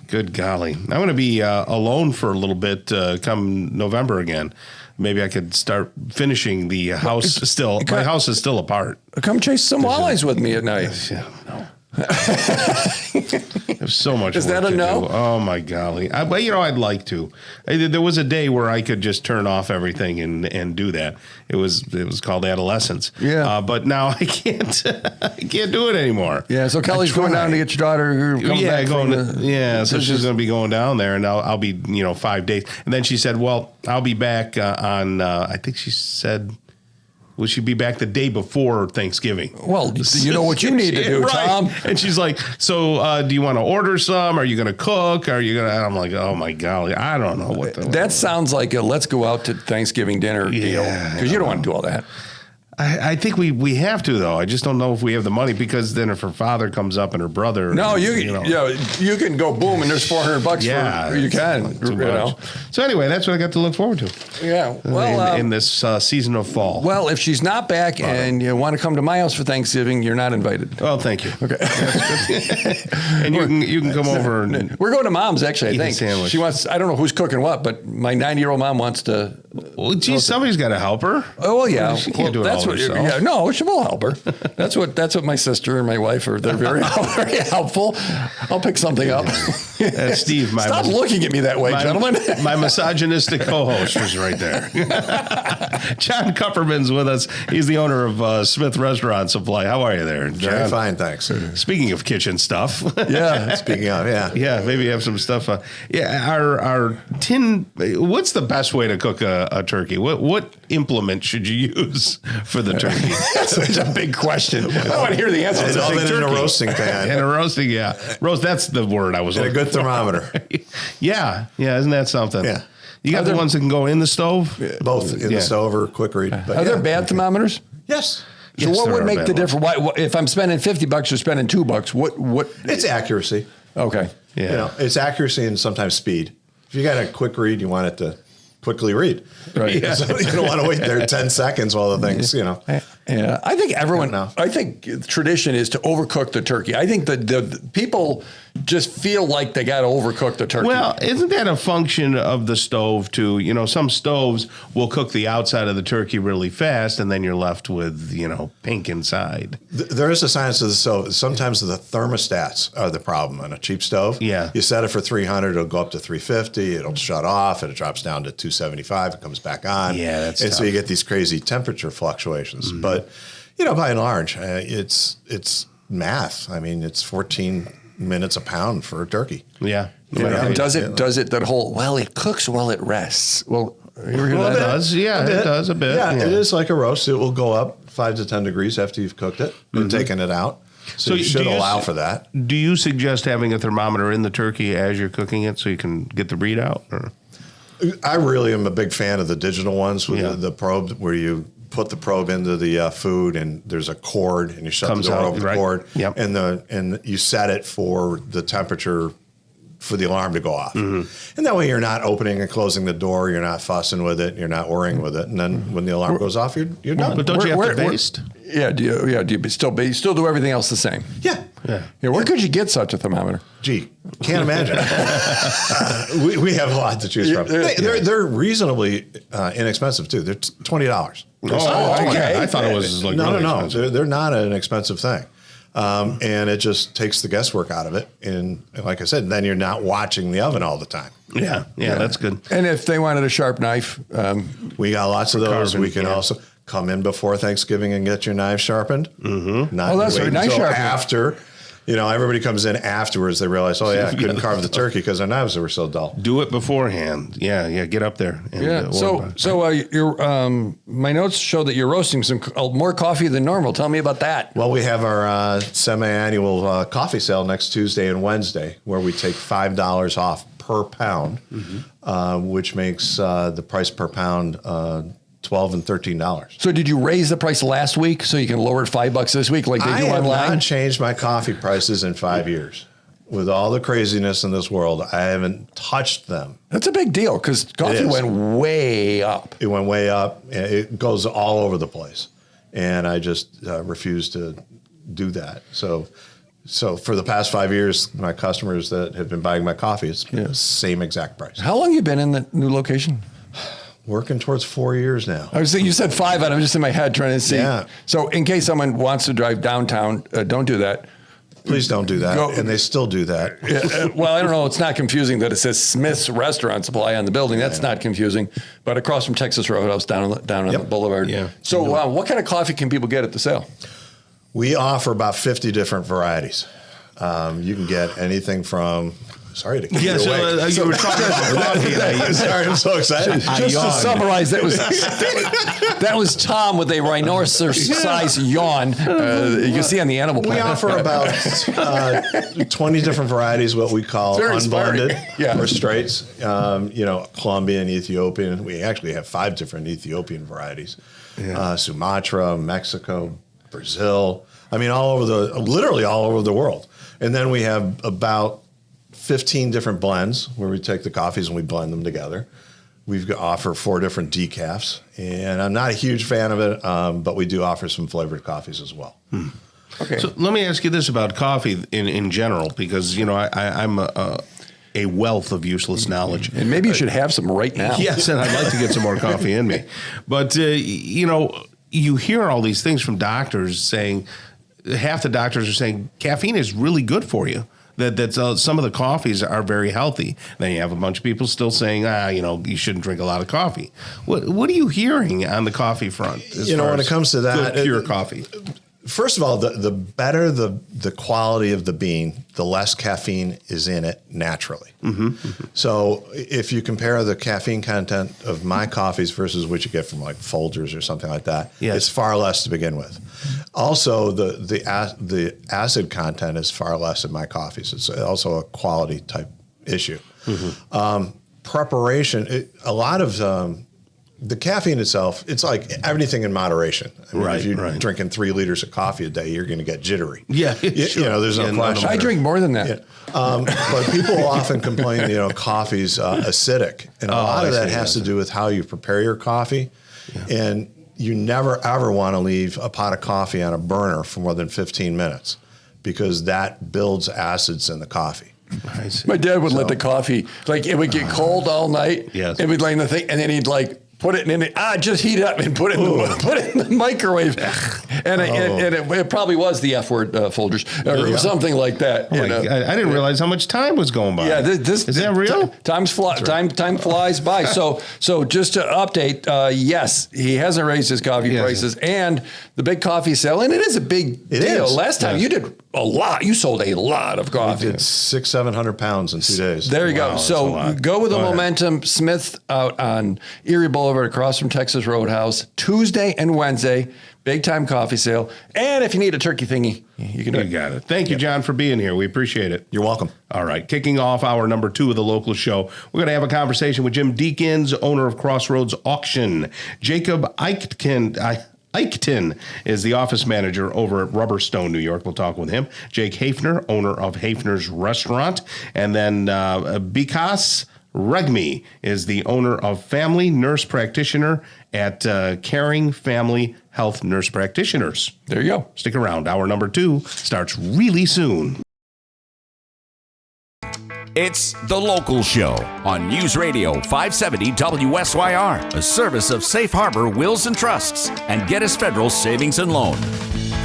B: Good golly. I'm going to be alone for a little bit come November again. Maybe I could start finishing the house still. My house is still apart.
C: Come chase some walleyes with me at night.
B: Yeah, no. There's so much
C: Is
B: work
C: that a
B: to
C: no?
B: do. Oh my golly! But I'd like to. There was a day where I could just turn off everything and do that. It was called adolescence.
C: Yeah.
B: But now I can't. I can't do it anymore.
C: Yeah. So Kelly's going down to get your daughter.
B: So she's going to be going down there, and I'll be 5 days. And then she said, "Well, I'll be back on." I think she said. Will she be back the day before Thanksgiving?
C: Well, you know what you need to do,
B: right.
C: Tom.
B: And she's like, so do you want to order some? Are you going to cook? Are you going to? I'm like, oh my golly, I don't know what
C: that sounds like a let's go out to Thanksgiving dinner deal. Because you don't want to do all that.
B: I think we have to, though. I just don't know if we have the money, because then if her father comes up and her brother.
C: No, you can go boom and there's $400
B: yeah,
C: for you can.
B: So anyway, that's what I got to look forward to.
C: Yeah. Well,
B: in this season of fall.
C: Well, if she's not back and you want to come to my house for Thanksgiving, you're not invited.
B: Well, thank you.
C: Okay.
B: And you can come over and
C: we're going to Mom's, actually, I think.
B: Sandwich.
C: She wants, I don't know who's cooking what, but my 90-year-old mom wants to.
B: Well, geez, somebody's got to help her.
C: Oh, well, yeah.
B: She can't do it all herself.
C: Yeah, no, she will help her. That's what my sister and my wife are. They're very helpful. I'll pick something up.
B: Steve,
C: Stop looking at me that way, gentlemen.
B: My misogynistic co-host was right there. John Kupperman's with us. He's the owner of Smith Restaurant Supply. How are you there, John?
G: Very fine, thanks.
B: Speaking of kitchen stuff.
C: Yeah.
G: Speaking of, yeah.
B: Yeah, maybe you have some stuff. Our tin, what's the best way to cook a turkey? What implement should you use for the turkey?
C: That's such a big question. I want to hear the answer.
G: It's all in a roasting pan.
B: In a roasting, yeah. Roast, that's the word I was
G: And a
B: looking
G: good thermometer.
B: Yeah, isn't that something?
G: Yeah.
B: You got the ones that can go in the stove?
G: Both in the stove or quick read. But
C: Are there bad thermometers?
G: Yes.
C: So what would make the difference? If I'm spending $50 or spending $2, what?
G: It's accuracy.
C: Okay.
B: Yeah.
G: It's accuracy and sometimes speed. If you got a quick read, you want it to quickly read.
C: Right.
G: Yeah. So you don't want to wait there 10 seconds while the thing's,
C: Yeah, I think tradition is to overcook the turkey. I think the people just feel like they got to overcook the turkey.
B: Well, isn't that a function of the stove too? Some stoves will cook the outside of the turkey really fast, and then you're left with, pink inside.
G: There is a science to the stove. Sometimes the thermostats are the problem on a cheap stove.
B: Yeah.
G: You set it for 300, it'll go up to 350, it'll shut off, and it drops down to 275, it comes back on.
B: Yeah, that's
G: And
B: tough.
G: so you get these crazy temperature fluctuations.
B: Mm-hmm.
G: But, by and large, it's math. I mean, it's 14 minutes a pound for a turkey.
B: Yeah.
C: And does it that whole, it cooks while it rests? Well, you ever hear
B: Well,
C: that?
B: it does. Yeah, it does a bit.
G: Yeah, it is like a roast. It will go up 5 to 10 degrees after you've cooked it and taken it out. So you should allow for that.
B: Do you suggest having a thermometer in the turkey as you're cooking it so you can get the readout? Or?
G: I really am a big fan of the digital ones with the probe, where you put the probe into the food and there's a cord and you shut the door over the cord.
B: Yep.
G: And you set it for the temperature for the alarm to go off. And that way you're not opening and closing the door, you're not fussing with it, you're not worrying with it. And then when the alarm goes off, you're done.
B: But don't you have to baste?
C: Yeah, do you still do everything else the same?
G: Yeah.
C: Where could you get such a thermometer?
G: Gee, can't imagine. we have a lot to choose from. They're reasonably inexpensive too. They're $20.
B: Okay. I thought it was like really expensive.
G: They're not an expensive thing. And it just takes the guesswork out of it. And like I said, then you're not watching the oven all the time.
B: Yeah, that's good.
C: And if they wanted a sharp knife,
G: we got lots of those.
B: carving,
G: We can also come in before Thanksgiving and get your knife sharpened. Mm-hmm. Not
C: Oh, that's
G: wait
C: right, knife
G: until
C: sharpening.
G: after. Everybody comes in afterwards. They realize, oh yeah, I couldn't carve the turkey because our knives were so dull.
B: Do it beforehand. Yeah, get up there. And,
C: Yeah. My notes show that you're roasting some more coffee than normal. Tell me about that.
G: Well, we have our semi-annual coffee sale next Tuesday and Wednesday, where we take $5 off per pound, which makes the price per pound $12 and $13.
C: So did you raise the price last week so you can lower it $5 this week like they do
G: I have
C: online?
G: not changed my coffee prices in 5 years. With all the craziness in this world, I haven't touched them.
C: That's a big deal because coffee went way up.
G: It went way up. It goes all over the place. And I just refuse to do that. So for the past 5 years, my customers that have been buying my coffee, it's the same exact price.
C: How long you been in the new location?
G: Working towards 4 years now.
C: I was thinking you said 5, and I'm just in my head trying to see.
G: Yeah.
C: So in case someone wants to drive downtown, don't do that.
G: Please don't do that.
C: Go-
G: And they still do that.
C: Well, I don't know. It's not confusing that it says Smith's Restaurant Supply on the building. That's not confusing. But across from Texas Roadhouse down on the boulevard.
B: Yeah.
C: So what kind of coffee can people get at the sale?
G: We offer about 50 different varieties. You can get anything from... Sorry to keep you awake.
B: You were talking about coffee.
G: Sorry, I'm so excited.
C: Just to summarize, that was Tom with a rhinoceros-sized yawn. You can see on the Animal
G: We
C: Planet.
G: offer about 20 different varieties, what we call
C: Very inspiring.
G: unblended or straights. Colombian, Ethiopian. We actually have 5 different Ethiopian varieties. Sumatra, Mexico, Brazil. I mean, literally all over the world. And then we have about 15 different blends where we take the coffees and we blend them together. We offer 4 different decafs, and I'm not a huge fan of it, but we do offer some flavored coffees as well.
C: Okay.
B: So let me ask you this about coffee in general, because I'm a wealth of useless knowledge.
C: And maybe you should have some right now.
B: Yes, and I'd like to get some more coffee in me. But, you hear all these things from doctors saying, half the doctors are saying caffeine is really good for you. That some of the coffees are very healthy. Then you have a bunch of people still saying, you shouldn't drink a lot of coffee. What are you hearing on the coffee front?
G: When it comes to that,
B: good, pure coffee.
G: First of all, the better the quality of the bean, the less caffeine is in it naturally. Mm-hmm. So if you compare the caffeine content of my coffees versus what you get from like Folgers or something like that, it's far less to begin with. Also, the acid content is far less in my coffees. It's also a quality type issue. Mm-hmm. Preparation, a lot of the caffeine itself, it's like everything in moderation. I mean, if you're drinking 3 liters of coffee a day, you're going to get jittery.
B: Yeah, sure.
G: There's no question.
C: I drink more than that.
G: Yeah. But people often complain, coffee's acidic. And a lot of that has to do with how you prepare your coffee. Yeah. And you never, ever want to leave a pot of coffee on a burner for more than 15 minutes because that builds acids in the coffee.
C: My dad would let the coffee, it would get cold all night.
B: Yes.
C: It would lay in the thing, and then he'd put it in it. Just heat it up and put it in the microwave. And it probably was the F word Folgers or something like that.
B: I didn't realize how much time was going by.
C: Yeah, is
B: that real?
C: Time flies by. So just to update, yes, he hasn't raised his coffee prices, and the big coffee sale, and it is a big deal.
G: Is.
C: Last time you did a lot. You sold a lot of coffee.
G: We did 600-700 pounds in 2 days.
C: There you go.
B: Wow,
C: So go with the momentum. Smith out on Erie Boulevard across from Texas Roadhouse, Tuesday and Wednesday, big time coffee sale. And if you need a turkey thingy, you can do it.
B: You got it. Thank you, John, for being here. We appreciate it.
G: You're welcome.
B: All right. Kicking off hour number 2 of the local show, we're going to have a conversation with Jim Deakins, owner of Crossroads Auction. Jacob Eichten is the office manager over at Rubberstone, New York. We'll talk with him. Jake Hafner, owner of Hafner's Restaurant. And then Bikas Regmi is the owner of Family Nurse Practitioner at Caring Family Health Nurse Practitioners.
C: There you go.
B: Stick around. Hour number 2 starts really soon.
A: It's The Local Show on News Radio 570 WSYR, a service of Safe Harbor Wills and Trusts and Geddes Federal Savings and Loan.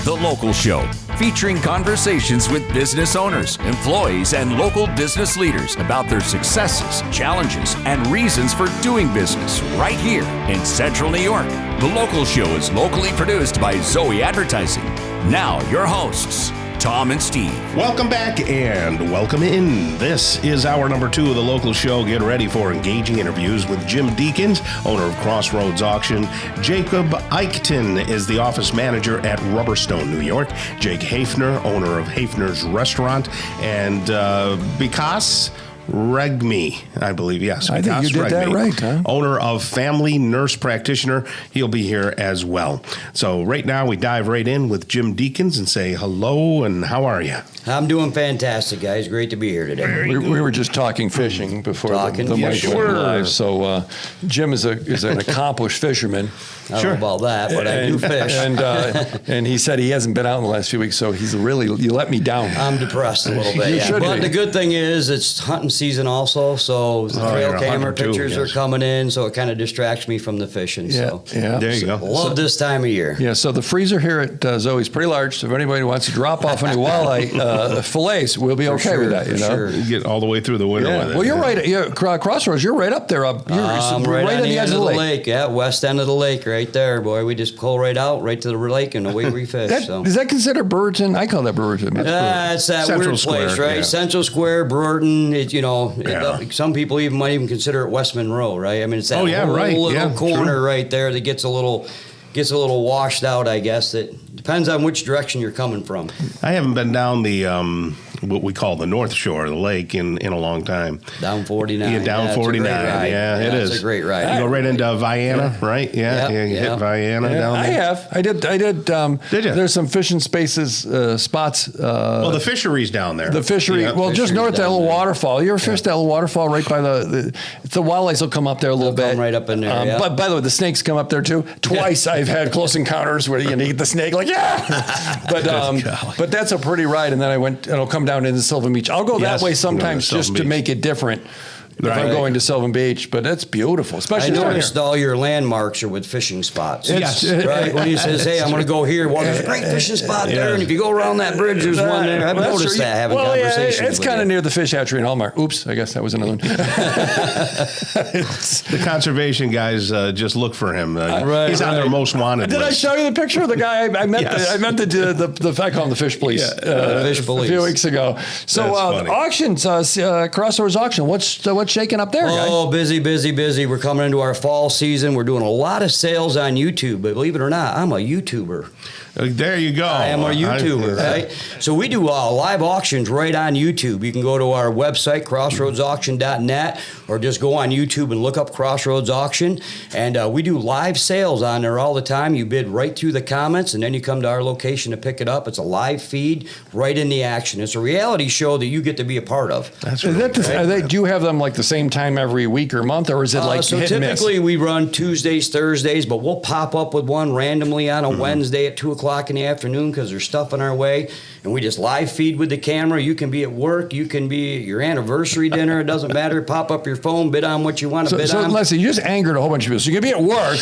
A: The Local Show, featuring conversations with business owners, employees, and local business leaders about their successes, challenges, and reasons for doing business right here in Central New York. The Local Show is locally produced by Zoey Advertising. Now, your hosts, Tom and Steve.
B: Welcome back and welcome in. This is hour number 2 of The Local Show. Get ready for engaging interviews with Jim Deakins, owner of Crossroads Auction. Jacob Eichten is the office manager at Rubberstone, New York. Jake Hafner, owner of Hafner's Restaurant. And Vikas Regmi, I believe, yes.
C: I think you did that right, huh?
B: Owner of Family Nurse Practitioner. He'll be here as well. So right now we dive right in with Jim Deakins and say hello and how are you?
H: I'm doing fantastic, guys. Great to be here today.
C: We were just talking fishing before the
H: yeah,
C: mic
H: sure.
C: went live. So Jim is an accomplished fisherman.
H: I don't know about that, but I do fish.
C: And he said he hasn't been out in the last few weeks, so he's really, you let me down.
H: I'm depressed a little bit.
C: You
H: Yeah.
C: should
H: But
C: be.
H: the good thing is it's hunting season also, so the trail
B: you're a
H: camera
B: hunter too,
H: pictures are
B: yes.
H: coming in, so it kind of distracts me from the fishing. So
C: Yeah.
B: There you go.
H: love this time of year.
C: Yeah, so the freezer here at Zoey's pretty large. So if anybody wants to drop off any walleye fillets, we'll be okay with that. You know.
H: Sure.
B: You get all the way through the winter with it.
C: Well, you're right. Crossroads. You're right up there. You're
H: right on the edge of the lake. Yeah, west end of the lake, right there, boy. We just pull right out, right to the lake, and away we fish.
C: Is that considered Brewerton? I call that Brewerton.
H: It's that
B: Central
H: weird place,
B: Square,
H: right?
B: yeah.
H: Central Square, Brewerton.
B: Yeah.
H: Some people might even consider it West Monroe, right? I mean, it's that
B: Oh, yeah,
H: whole
B: right.
H: little
B: Yeah,
H: corner
B: true.
H: right there that gets a little washed out, I guess. It depends on which direction you're coming from.
B: I haven't been down the what we call the North Shore of the lake in a long time.
H: Down 49.
B: Yeah, down
H: it's a
B: 49.
H: great ride.
B: Yeah, it is.
H: It's a great ride.
B: You go right into Vienna, right? Yeah,
H: Yeah,
B: you hit
H: yeah.
B: Vienna down
C: I
B: there.
C: have. I did.
B: Did you?
C: There's some fishing spaces, spots.
B: Well, the fishery's down there.
C: The fishery,
B: Yeah,
C: just
H: fishery's
C: north of that
H: down
C: little
H: there.
C: waterfall. You ever fished that little waterfall right by the wildlife will come up there a little
H: They'll
C: bit.
H: come right up in there, yeah.
C: But by the way, the snakes come up there too. Twice I've had close encounters where you get the snake like, yeah. But that's a pretty ride. And then I'll come down into Sylvan Beach. I'll go that
B: Yes,
C: way
B: I'm going to
C: sometimes
B: Sylvan
C: just to
B: Beach.
C: make it different. If I'm
B: Right.
C: going to Sylvan Beach, but that's beautiful,
H: I
C: especially down here.
H: noticed all your landmarks are with fishing spots.
B: Yes.
H: Right? When he says, hey, I'm going to go here. Well, there's a great fishing spot there. And if you go around that bridge, there's one there. I've
C: Well, that's
H: noticed
C: true.
H: that having
C: Well,
H: conversations
C: yeah, it's
H: with
C: kind of
H: you.
C: near the fish hatchery in Hallmark. Oops, I guess that was another one.
B: The conservation guys just look for him. He's on their most wanted
C: Did I
B: list.
C: show you the picture of the guy? I met
B: Yes.
C: I met the I call him the fish police.
H: Fish
C: A
H: police.
C: few weeks ago. So
B: That's funny.
C: auctions, Crossroads auction. What's shaking up there, guy?
H: Oh, busy. We're coming into our fall season. We're doing a lot of sales on YouTube, but believe it or not, I'm a YouTuber.
B: There you go.
H: I am a YouTuber, right? So we do live auctions right on YouTube. You can go to our website, crossroadsauction.net, or just go on YouTube and look up Crossroads Auction. And we do live sales on there all the time. You bid right through the comments, and then you come to our location to pick it up. It's a live feed right in the action. It's a reality show that you get to be a part of.
B: That's
C: Is
B: really
C: that
B: great.
C: do you have them like the same time every week or month, or is it like
H: So
C: hit and miss?
H: typically we run Tuesdays, Thursdays, but we'll pop up with one randomly on a Wednesday at 2 o'clock in the afternoon because there's stuff in our way, and we just live feed with the camera. You can be at work, you can be at your anniversary dinner, it doesn't matter. Pop up your phone, bid on what you want to bid
C: So
H: on.
C: Leslie, you just angered a whole bunch of people. So you can be at work,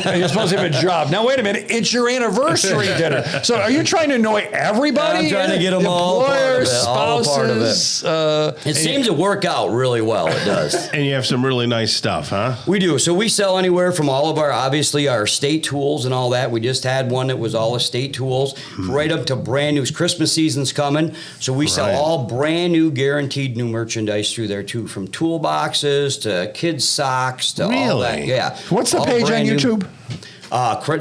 C: and you're supposed to have a job. Now wait a minute, it's your anniversary dinner. So are you trying to annoy everybody?
H: I'm trying to get them all a part of
C: employers,
H: it, all a part of it.
C: spouses.
H: It seems to work out really well. It does.
B: And you have some really nice stuff, huh?
H: We do. So we sell anywhere from all of our estate tools and all that. We just had one that was all estate tools, right up to brand new. Christmas season's coming. So we sell
B: Right.
H: all brand new, guaranteed new merchandise through there too, from toolboxes to kids' socks to all that.
B: Really?
H: Yeah.
C: What's the
H: All
C: page on
H: brand new.
C: YouTube?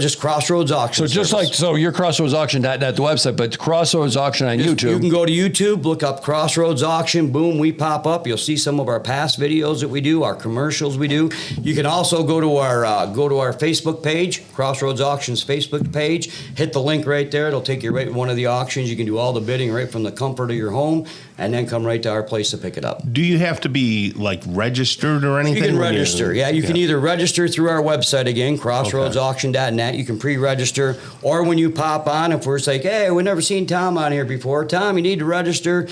H: Just Crossroads Auction.
C: So just
H: Service.
C: your Crossroads Auction, not the website, but Crossroads Auction on YouTube.
H: You can go to YouTube, look up Crossroads Auction, boom, we pop up. You'll see some of our past videos that we do, our commercials we do. You can also go to our Facebook page, Crossroads Auctions Facebook page. Hit the link right there. It'll take you right to one of the auctions. You can do all the bidding right from the comfort of your home, and then come right to our place to pick it up.
B: Do you have to be like registered or anything?
H: You can
B: when
H: register. Yeah, you can either register through our website again, crossroadsauction.net. You can pre-register, or when you pop on, if we're like, hey, we've never seen Tom on here before. Tom, you need to register.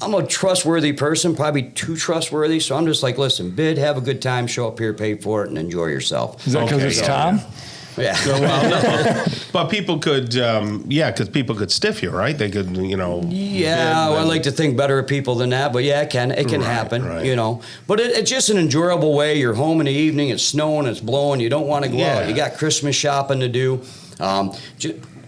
H: I'm a trustworthy person, probably too trustworthy. So I'm just like, listen, bid, have a good time, show up here, pay for it, and enjoy yourself.
C: Is that because
B: Okay,
C: it's
B: yeah.
C: Tom?
H: Yeah.
B: But people could, because people could stiff you, right? They could,
H: Yeah, I like to think better of people than that, but yeah, it can happen,
B: right.
H: But it's just an enjoyable way. You're home in the evening, it's snowing, it's blowing, you don't want to go out. You got Christmas shopping to do.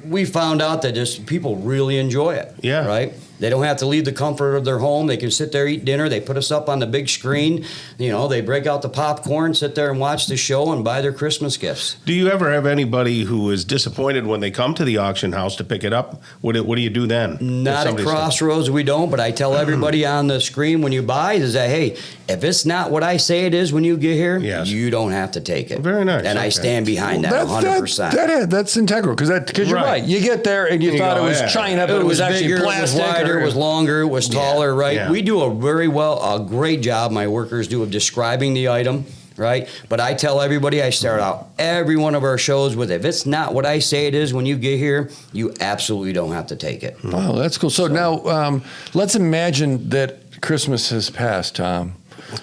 H: We found out that just people really enjoy it.
B: Yeah.
H: Right? They don't have to leave the comfort of their home. They can sit there, eat dinner. They put us up on the big screen. They break out the popcorn, sit there and watch the show and buy their Christmas gifts.
B: Do you ever have anybody who is disappointed when they come to the auction house to pick it up? What do you do then?
H: Not at Crossroads, we don't, but I tell everybody on the screen when you buy is that, hey, if it's not what I say it is when you get here, you don't have to take it.
B: Very nice.
H: And I stand behind that 100%.
C: That's integral because you're right. You get there and you thought it was China, but it was actually
H: bigger,
C: plastic.
H: It was wider, it was longer, it was taller, right?
B: Yeah.
H: We do a great job, my workers do, of describing the item, right? But I tell everybody, I start out every one of our shows with, if it's not what I say it is when you get here, you absolutely don't have to take it.
C: Oh, that's cool. So now let's imagine that Christmas has passed, Tom.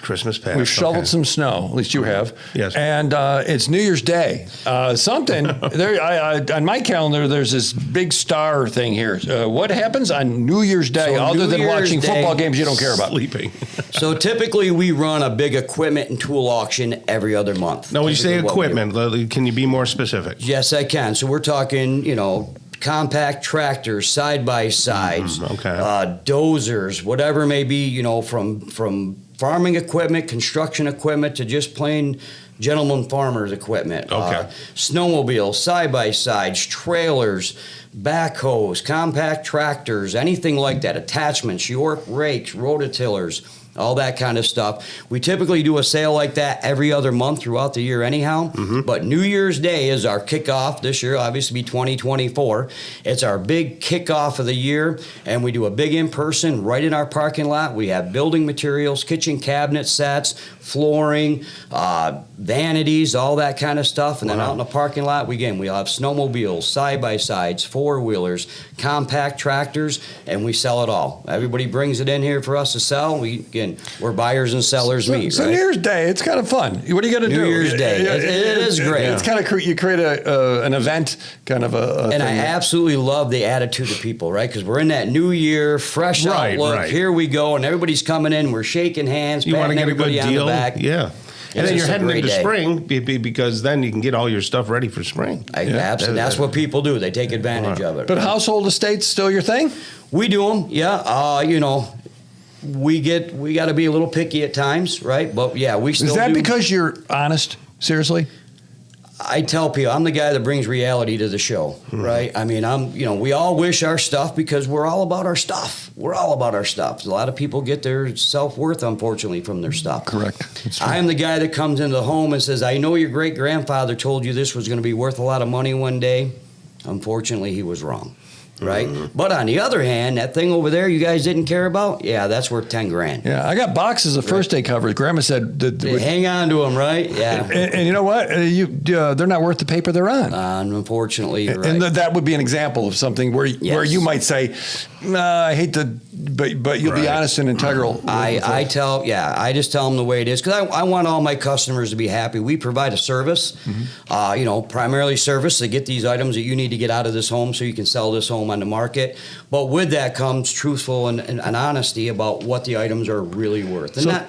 B: Christmas passed.
C: We've shoveled some snow, at least you have.
B: Yes.
C: And it's New Year's Day. Something there on my calendar. There's this big star thing here. What happens on New Year's Day other than watching football games you don't care about?
B: Sleeping.
H: So typically we run a big equipment and tool auction every other month.
B: Now, when you say equipment, can you be more specific?
H: Yes, I can. So we're talking, compact tractors, side-by-sides, dozers, whatever it may be, from farming equipment, construction equipment, to just plain gentleman farmers equipment. Snowmobiles, side-by-sides, trailers, backhoes, compact tractors, anything like that, attachments, York rakes, rototillers, all that kind of stuff. We typically do a sale like that every other month throughout the year anyhow. But New Year's Day is our kickoff. This year, obviously, be 2024. It's our big kickoff of the year, and we do a big in-person right in our parking lot. We have building materials, kitchen cabinet sets, flooring, vanities, all that kind of stuff. And then out in the parking lot, we'll have snowmobiles, side-by-sides, four-wheelers, compact tractors, and we sell it all. Everybody brings it in here for us to sell. We're buyers and sellers meet.
C: So
H: right?
C: New Year's Day, it's kind of fun. What are you going to do?
H: New Year's Day, it is great.
C: It's kind of you create an event, kind of a
H: and
C: thing.
H: I absolutely love the attitude of people, right? Because we're in that new year, fresh outlook. Here we go, and everybody's coming in. We're shaking hands,
B: you want to get a good deal,
H: back.
B: Yeah. And then you're heading into spring because then you can get all your stuff ready for spring.
H: Absolutely. That's what people do. They take advantage of it.
C: But household estates still your thing?
H: We do them, yeah. We got to be a little picky at times, right? But yeah, we still.
C: Is that because you're honest? Seriously?
H: I tell people I'm the guy that brings reality to the show, right? I mean, we all wish our stuff because we're all about our stuff. We're all about our stuff. A lot of people get their self-worth, unfortunately, from their stuff.
C: Correct.
H: I am the guy that comes into the home and says, I know your great-grandfather told you this was going to be worth a lot of money one day. Unfortunately, he was wrong. Right? But on the other hand, that thing over there you guys didn't care about, that's worth $10,000.
C: Yeah, I got boxes of first day covers. Grandma said
H: hang on to them, right? Yeah.
C: And you know what? They're not worth the paper they're on.
H: Unfortunately, you're right.
C: And that would be an example of something where you might say, I hate to, but you'll be honest and integral.
H: I just tell them the way it is because I want all my customers to be happy. We provide a service, primarily service to get these items that you need to get out of this home so you can sell this home on the market. But with that comes truthful and honesty about what the items are really worth. And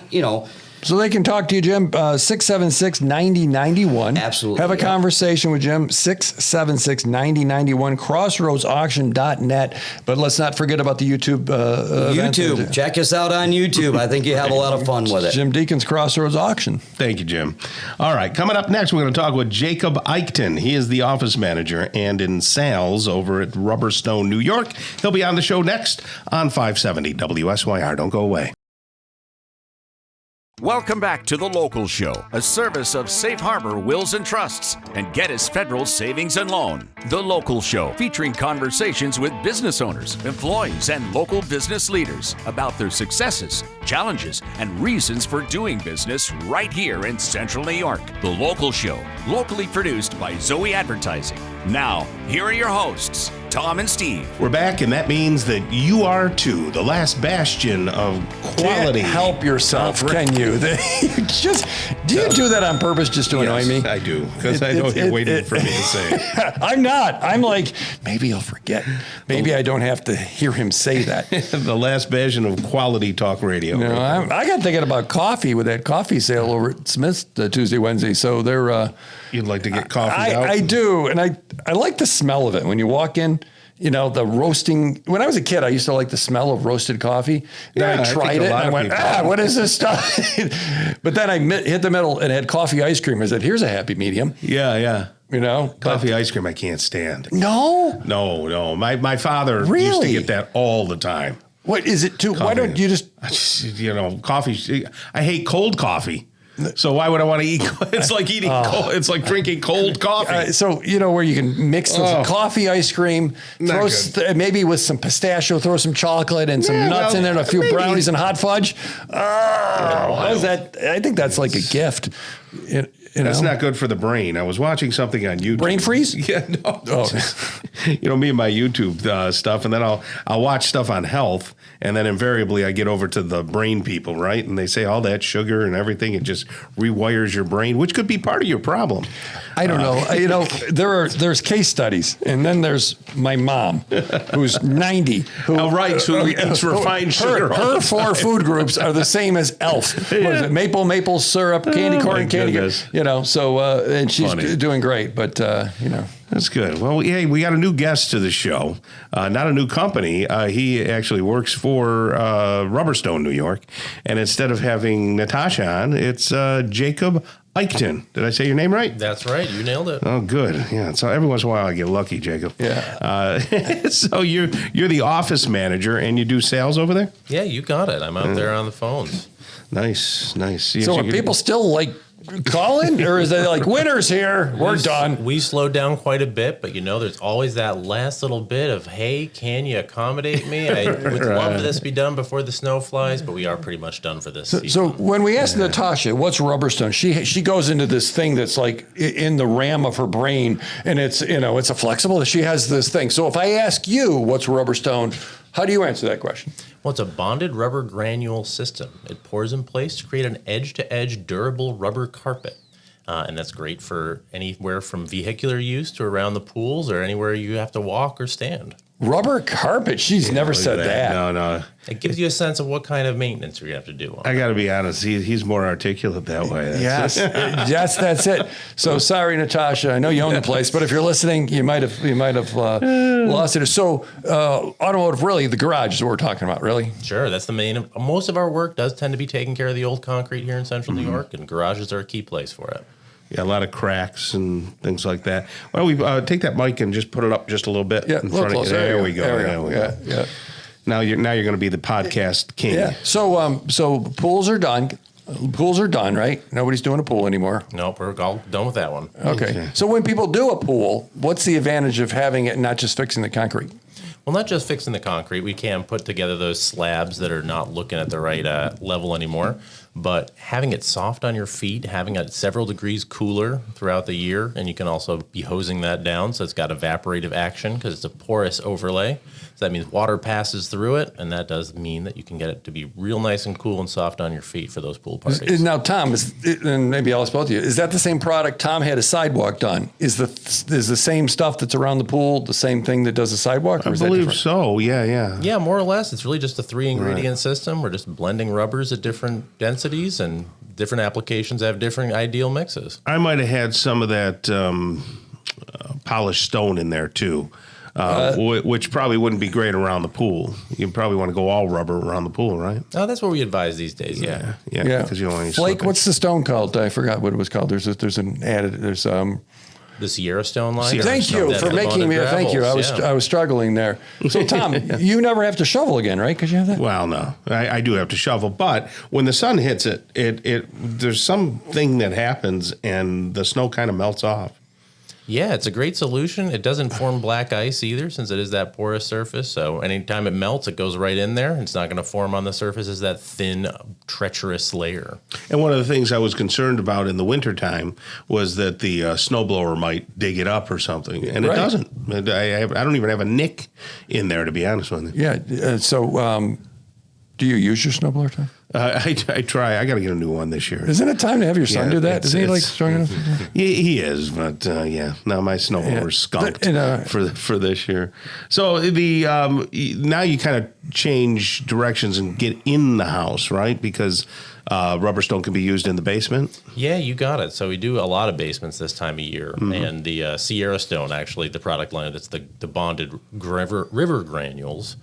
C: So they can talk to you, Jim, 676-9091.
H: Absolutely.
C: Have a conversation with Jim, 676-9091, crossroadsauction.net. But let's not forget about the YouTube event.
H: YouTube. Check us out on YouTube. I think you have a lot of fun with it.
C: Jim Deacon's Crossroads Auction.
B: Thank you, Jim. All right, coming up next, we're going to talk with Jacob Eichten. He is the office manager and in sales over at Rubberstone, New York. He'll be on the show next on 570 WSYR. Don't go away.
A: Welcome back to The Local Show, a service of Safe Harbor Wills and Trusts and Gettys Federal Savings and Loan. The Local Show, featuring conversations with business owners, employees, and local business leaders about their successes, challenges, and reasons for doing business right here in Central New York. The Local Show, locally produced by Zoey Advertising. Now, here are your hosts, Tom and Steve.
B: We're back, and that means that you are too, the last bastion of quality.
C: Can't help yourself, can you? Do you do that on purpose just to annoy me?
B: I do, because I know you're waiting for me to say it.
C: I'm not. I'm like, maybe he'll forget. Maybe I don't have to hear him say that.
B: The last bastion of quality talk radio.
C: No, I got thinking about coffee with that coffee sale over at Smith's Tuesday, Wednesday. So they're...
B: You'd like to get coffee out?
C: I do, and I like the smell of it. When you walk in, you know, the roasting. When I was a kid, I used to like the smell of roasted coffee. Then I tried it, and I went, what is this stuff? But then I hit the middle and had coffee ice cream. I said, here's a happy medium.
B: Yeah.
C: You know?
B: Coffee ice cream I can't stand.
C: No?
B: No. My father used to get that all the time.
C: What is it too? Why don't you just...
B: Coffee. I hate cold coffee. So why would I want to eat? It's like eating. It's like drinking cold coffee.
C: So where you can mix the coffee ice cream, maybe with some pistachio, throw some chocolate and some nuts in there, and a few brownies and hot fudge. How's that? I think that's like a gift.
B: That's not good for the brain. I was watching something on YouTube.
C: Brain freeze?
B: Yeah, no. Me and my YouTube stuff, and then I'll watch stuff on health, and then invariably I get over to the brain people, right? And they say all that sugar and everything, it just rewires your brain, which could be part of your problem.
C: I don't know. There's case studies, and then there's my mom, who's 90. Who
B: eats refined sugar.
C: Her 4 food groups are the same as ELF. What is it? Maple syrup, candy corn, candy. And she's doing great. But
B: that's good. Well, hey, we got a new guest to the show. Not a new company. He actually works for Rubberstone, New York. And instead of having Natasha on, it's Jacob Eichten. Did I say your name right?
I: That's right. You nailed it.
B: Oh, good. Yeah. So every once in a while I get lucky, Jacob.
C: Yeah.
B: So you're the office manager and you do sales over there?
I: Yeah, you got it. I'm out there on the phones.
B: Nice.
C: So are people still calling, or is it like winter's here? We're done.
I: We slowed down quite a bit, but there's always that last little bit of, hey, can you accommodate me? I would love this to be done before the snow flies, but we are pretty much done for this season.
C: So when we asked Natasha, what's Rubberstone? She goes into this thing that's like in the RAM of her brain, and it's a flexible. She has this thing. So if I ask you, what's Rubberstone? How do you answer that question?
I: Well, it's a bonded rubber granule system. It pours in place to create an edge-to-edge durable rubber carpet. And that's great for anywhere from vehicular use to around the pools or anywhere you have to walk or stand.
C: Rubber carpet? She's never said that.
B: No.
I: It gives you a sense of what kind of maintenance you have to do on
B: I got to be honest. He's more articulate that way.
C: Yes, that's it. So sorry, Natasha. I know you own the place, but if you're listening, you might have lost it. So automotive, really, the garage is what we're talking about, really.
I: Sure, that's the main. Most of our work does tend to be taking care of the old concrete here in Central New York, and garages are a key place for it.
B: Yeah, a lot of cracks and things like that. Well, we take that mic and just put it up just a little bit in front of you. There we go. There we go.
C: Yeah.
B: Now you're going to be the podcast king.
C: Yeah. So pools are done. Pools are done, right? Nobody's doing a pool anymore.
I: Nope, we're all done with that one.
C: Okay. So when people do a pool, what's the advantage of having it and not just fixing the concrete?
I: Well, not just fixing the concrete. We can put together those slabs that are not looking at the right level anymore. But having it soft on your feet, having it several degrees cooler throughout the year, and you can also be hosing that down, so it's got evaporative action because it's a porous overlay. So that means water passes through it, and that does mean that you can get it to be real nice and cool and soft on your feet for those pool parties.
C: Now, Tom, and maybe I'll ask both of you, is that the same product? Tom had a sidewalk done. Is the same stuff that's around the pool the same thing that does the sidewalk? Or
B: I believe so. Yeah.
I: Yeah, more or less. It's really just a 3-ingredient system. We're just blending rubbers at different densities, and different applications have different ideal mixes.
B: I might have had some of that polished stone in there too. Which probably wouldn't be great around the pool. You probably want to go all rubber around the pool, right?
I: Oh, that's what we advise these days.
B: Yeah. Because you don't want any
C: Flake,
B: slipping.
C: what's the stone called? I forgot what it was called. There's an added. There's
I: the Sierra Stone line.
C: Thank you for making me. Thank you. I was struggling there. So Tom, you never have to shovel again, right? Because you have that.
B: Well, no, I do have to shovel, but when the sun hits it there's something that happens and the snow kind of melts off.
I: Yeah, it's a great solution. It doesn't form black ice either, since it is that porous surface. So anytime it melts, it goes right in there. It's not going to form on the surface as that thin, treacherous layer.
B: And one of the things I was concerned about in the wintertime was that the snowblower might dig it up or something, and it doesn't. I don't even have a nick in there, to be honest with you.
C: Yeah. So, do you use your snowblower, Tom?
B: I try. I got to get a new one this year.
C: Isn't it time to have your son do that? Isn't he like strong enough?
B: He is, but now my snowblower's skunked for this year. So the now you kind of change directions and get in the house, right? Because rubber stone can be used in the basement.
I: Yeah, you got it. So we do a lot of basements this time of year, and the Sierra Stone, actually, the product line that's the bonded river granules.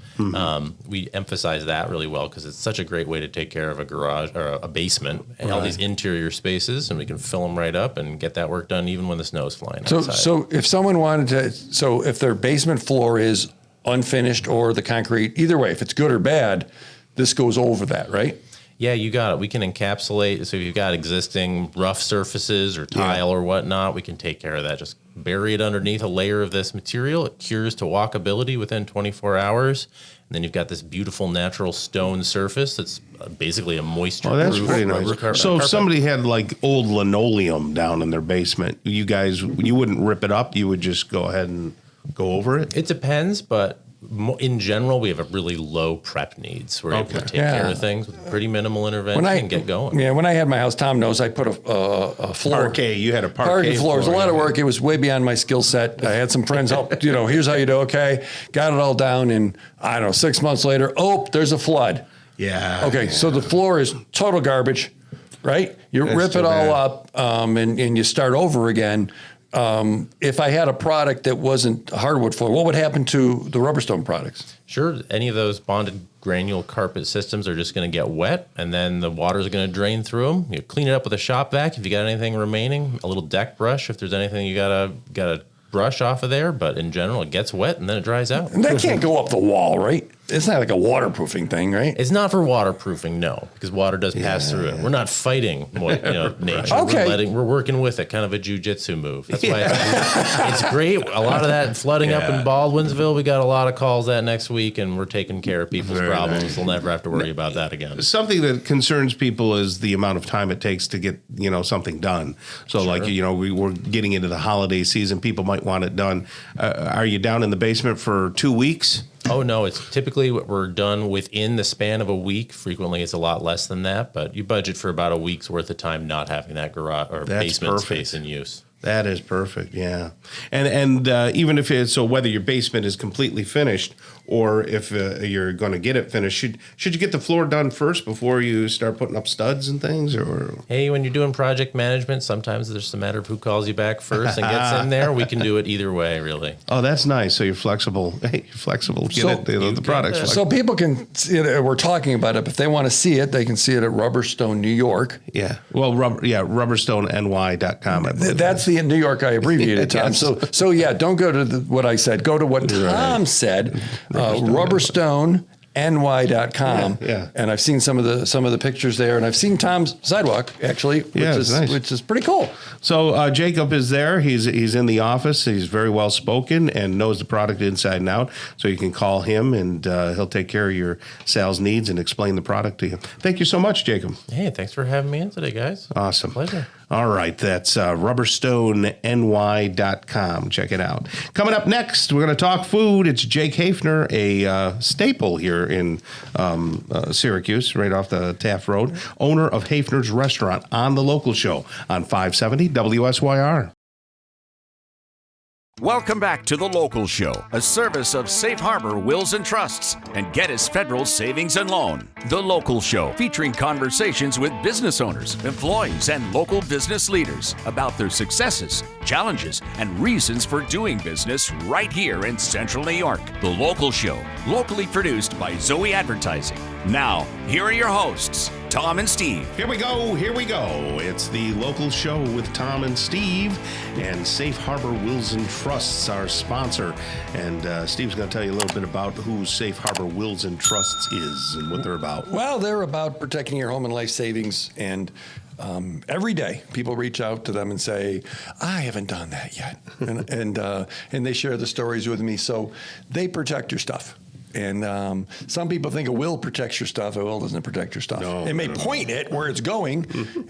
I: We emphasize that really well because it's such a great way to take care of a garage or a basement and all these interior spaces, and we can fill them right up and get that work done even when the snow's flying outside.
C: So if someone wanted to, if their basement floor is unfinished or the concrete, either way, if it's good or bad, this goes over that, right?
I: Yeah, you got it. We can encapsulate. So if you've got existing rough surfaces or tile or whatnot, we can take care of that. Just bury it underneath a layer of this material. It cures to walkability within 24 hours. And then you've got this beautiful natural stone surface that's basically a moisture-proof.
B: Oh, that's pretty nice. So if
I: carpet.
B: somebody had like old linoleum down in their basement, you wouldn't rip it up. You would just go ahead and go over it?
I: It depends, but in general, we have a really low prep needs. We're able to take care of things with pretty minimal intervention and get going.
C: Yeah, when I had my house, Tom knows I put a floor.
B: Parquet. You had a parquet
C: floor. It was a lot of work. It was way beyond my skill set. I had some friends help, here's how you do. Okay. Got it all down. And I don't know, 6 months later, there's a flood.
B: Yeah.
C: Okay. So the floor is total garbage, right? You rip it all up and you start over again. If I had a product that wasn't hardwood floor, what would happen to the rubber stone products?
I: Sure. Any of those bonded granule carpet systems are just going to get wet, and then the water's going to drain through them. You clean it up with a shop vac if you got anything remaining, a little deck brush if there's anything you gotta brush off of there. But in general, it gets wet and then it dries out.
C: And that can't go up the wall, right? It's not like a waterproofing thing, right?
I: It's not for waterproofing, no, because water does pass through it. We're not fighting nature.
C: Okay.
I: We're working with it, kind of a jujitsu move. That's why it's great. A lot of that flooding up in Baldwinsville, we got a lot of calls that next week, and we're taking care of people's problems. Nice. They'll never have to worry about that again.
B: Something that concerns people is the amount of time it takes to get something done. So we're getting into the holiday season. People might want it done. Are you down in the basement for 2 weeks?
I: Oh, no, it's typically we're done within the span of a week. Frequently, it's a lot less than that, but you budget for about a week's worth of time not having that garage or basement space in use.
B: That is perfect, yeah. And even if it's, so whether your basement is completely finished or if you're going to get it finished, should you get the floor done first before you start putting up studs and things? Or
I: hey, when you're doing project management, sometimes there's a matter of who calls you back first and gets in there. We can do it either way, really.
B: Oh, that's nice. So you're flexible. Hey, you're flexible. Get the products.
C: So people can see it. We're talking about it. If they want to see it, they can see it at Rubberstone, New York.
B: Yeah. Well, rubberstoneny.com.
C: That's the in New York I abbreviated, Tom.
B: Yes.
C: So yeah, don't go to what I said. Go to what Tom said. rubberstoneny.com.
B: Yeah.
C: And I've seen some of the pictures there, and I've seen Tom's sidewalk actually, which is pretty cool.
B: So Jacob is there. He's in the office. He's very well spoken and knows the product inside and out. So you can call him, and he'll take care of your sales needs and explain the product to you. Thank you so much, Jacob.
I: Hey, thanks for having me in today, guys.
B: Awesome.
I: Pleasure.
B: All right, that's rubberstoneny.com. Check it out. Coming up next, we're going to talk food. It's Jake Hafner, a staple here in Syracuse, right off the Taft Road, owner of Hafner's Restaurant on The Local Show on 570 WSYR.
A: Welcome back to The Local Show, a service of Safe Harbor Wills and Trusts and Geddes Federal Savings and Loan. The Local Show, featuring conversations with business owners, employees, and local business leaders about their successes, challenges, and reasons for doing business right here in Central New York. The Local Show, locally produced by Zoey Advertising. Now, here are your hosts, Tom and Steve.
B: Here we go. It's The Local Show with Tom and Steve, and Safe Harbor Wills and Trusts, our sponsor. And Steve's going to tell you a little bit about who Safe Harbor Wills and Trusts is and what they're about.
C: Well, they're about protecting your home and life savings, and every day people reach out to them and say, I haven't done that yet. And they share the stories with me. So they protect your stuff. And some people think a will protects your stuff. A will doesn't protect your stuff.
B: No,
C: it may point it where it's going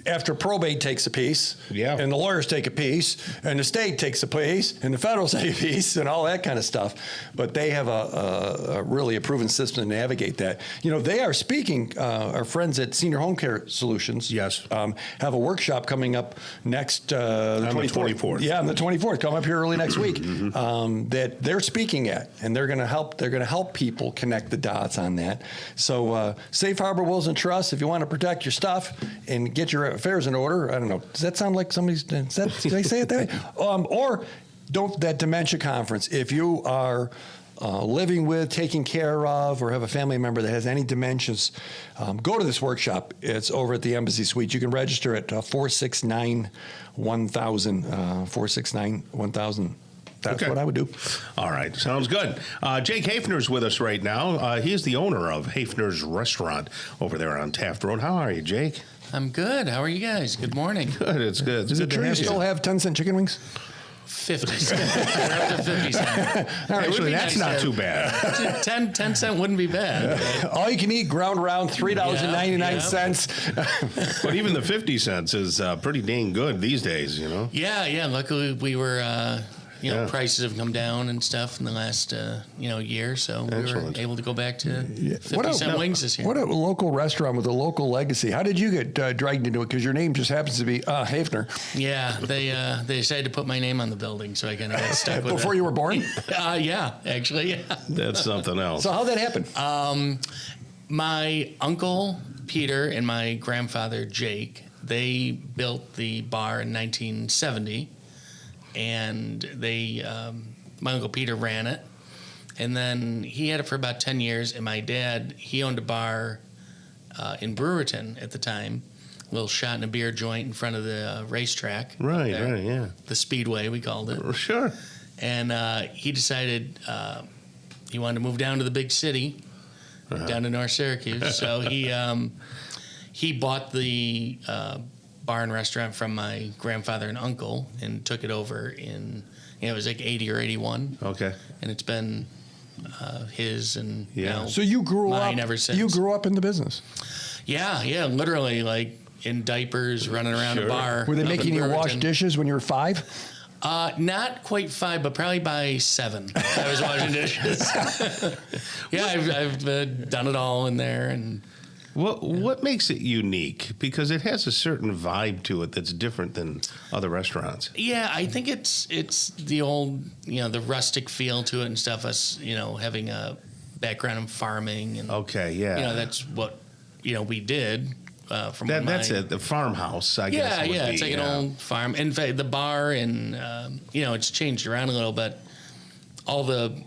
C: after probate takes a piece, and the lawyers take a piece, and the state takes a piece, and the federal take a piece, and all that kind of stuff. But they have a really a proven system to navigate that. You know, they are speaking, our friends at Senior Home Care Solutions, have a workshop coming up next the 24th. Yeah, on the 24th. Come up here early next week. That they're speaking at, and they're going to help people connect the dots on that. So Safe Harbor Wills and Trusts, if you want to protect your stuff and get your affairs in order, I don't know, does that sound like somebody's, did I say it that way? Or that dementia conference, if you are living with, taking care of, or have a family member that has any dementias, go to this workshop. It's over at the Embassy Suite. You can register at 469-1000, 469-1000. That's what I would do.
B: All right. Sounds good. Jake Hafner's with us right now. He is the owner of Hafner's Restaurant over there on Taft Road. How are you, Jake?
J: I'm good. How are you guys? Good morning.
B: Good. It's good.
C: Does it still have 10-cent chicken wings?
J: 50 cents. We're up to 50 cents.
B: Actually, that's not too bad.
J: 10 cent wouldn't be bad.
C: All you can eat, ground round, $3.99.
B: But even the 50 cents is pretty dang good these days, you know?
J: Yeah. Luckily, we were... prices have come down and stuff in the last, year. So we were able to go back to 50-cent wings this year.
C: What a local restaurant with a local legacy. How did you get dragged into it? Because your name just happens to be Hafner.
J: Yeah, they decided to put my name on the building, so I kind of got stuck with it.
C: Before you were born?
J: Yeah, actually, yeah.
B: That's something else.
C: So how'd that happen?
J: My uncle, Peter, and my grandfather, Jake, they built the bar in 1970. And my Uncle Peter ran it. And then he had it for about 10 years. And my dad, he owned a bar in Brewerton at the time, a little shot and a beer joint in front of the racetrack.
B: Right, yeah.
J: The Speedway, we called it.
B: Sure.
J: And he decided he wanted to move down to the big city, down to North Syracuse. So he bought the bar and restaurant from my grandfather and uncle and took it over in, it was like 80 or 81.
B: Okay.
J: And it's been his and
C: so you grew
J: mine
C: up
J: ever since.
C: You grew up in the business.
J: Yeah, literally like in diapers, running around a bar.
C: Were they making you wash dishes when you were 5?
J: Not quite 5, but probably by 7. I was washing dishes. Yeah, I've done it all in there. And
B: what makes it unique? Because it has a certain vibe to it that's different than other restaurants.
J: Yeah, I think it's the old, the rustic feel to it and stuff. Us, having a background in farming and that's what we did.
B: That's it. The farmhouse, I guess.
J: Yeah, it's like an old farm. In fact, the bar and it's changed around a little, but all the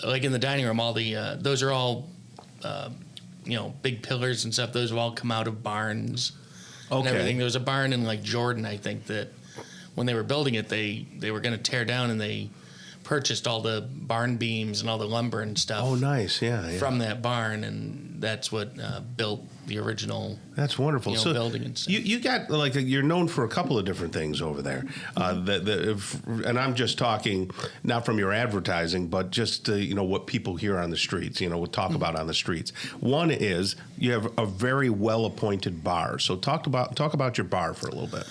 J: like in the dining room, all the those are all. Big pillars and stuff, those have all come out of barns and everything. There was a barn in like Jordan, I think, that when they were building it, they were going to tear down and they purchased all the barn beams and all the lumber and stuff.
B: Oh, nice. Yeah.
J: From that barn. And that's what built the original.
B: That's wonderful. So
J: building and stuff.
B: You got you're known for a couple of different things over there. And I'm just talking not from your advertising, but just what people hear on the streets. We'll talk about on the streets. One is you have a very well appointed bar. So talk about your bar for a little bit.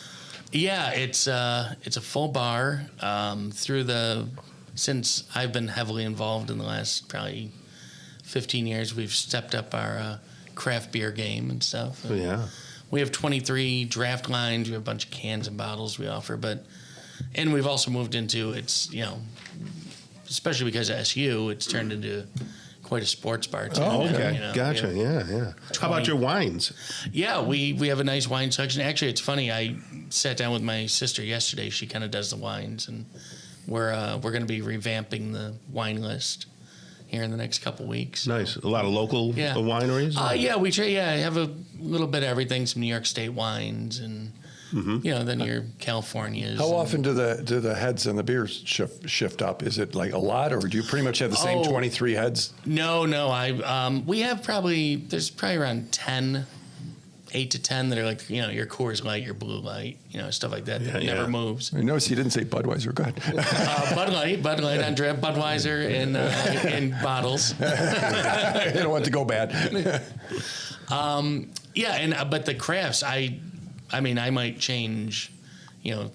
J: Yeah, it's a full bar. Since I've been heavily involved in the last probably 15 years, we've stepped up our craft beer game and stuff.
B: Yeah.
J: We have 23 draft lines. We have a bunch of cans and bottles we offer, and we've also moved into especially because of SU, it's turned into quite a sports bar too.
B: Oh, okay. Gotcha. Yeah. How about your wines?
J: Yeah, we have a nice wine section. Actually, it's funny. I sat down with my sister yesterday. She kind of does the wines, and we're going to be revamping the wine list here in the next couple weeks.
B: Nice. A lot of local wineries?
J: Yeah, we try. Yeah, I have a little bit of everything. Some New York State wines, and then your Californias.
C: How often do the heads and the beers shift up? Is it like a lot, or do you pretty much have the same 23 heads?
J: No. We have there's probably around 10 8 to 10 that are like, your Coors Light, your Blue Light, stuff like that never moves.
C: I noticed you didn't say Budweiser. Go ahead.
J: Bud Light on draft, Budweiser in bottles.
C: You don't want to go bad.
J: But the crafts, I might change, 10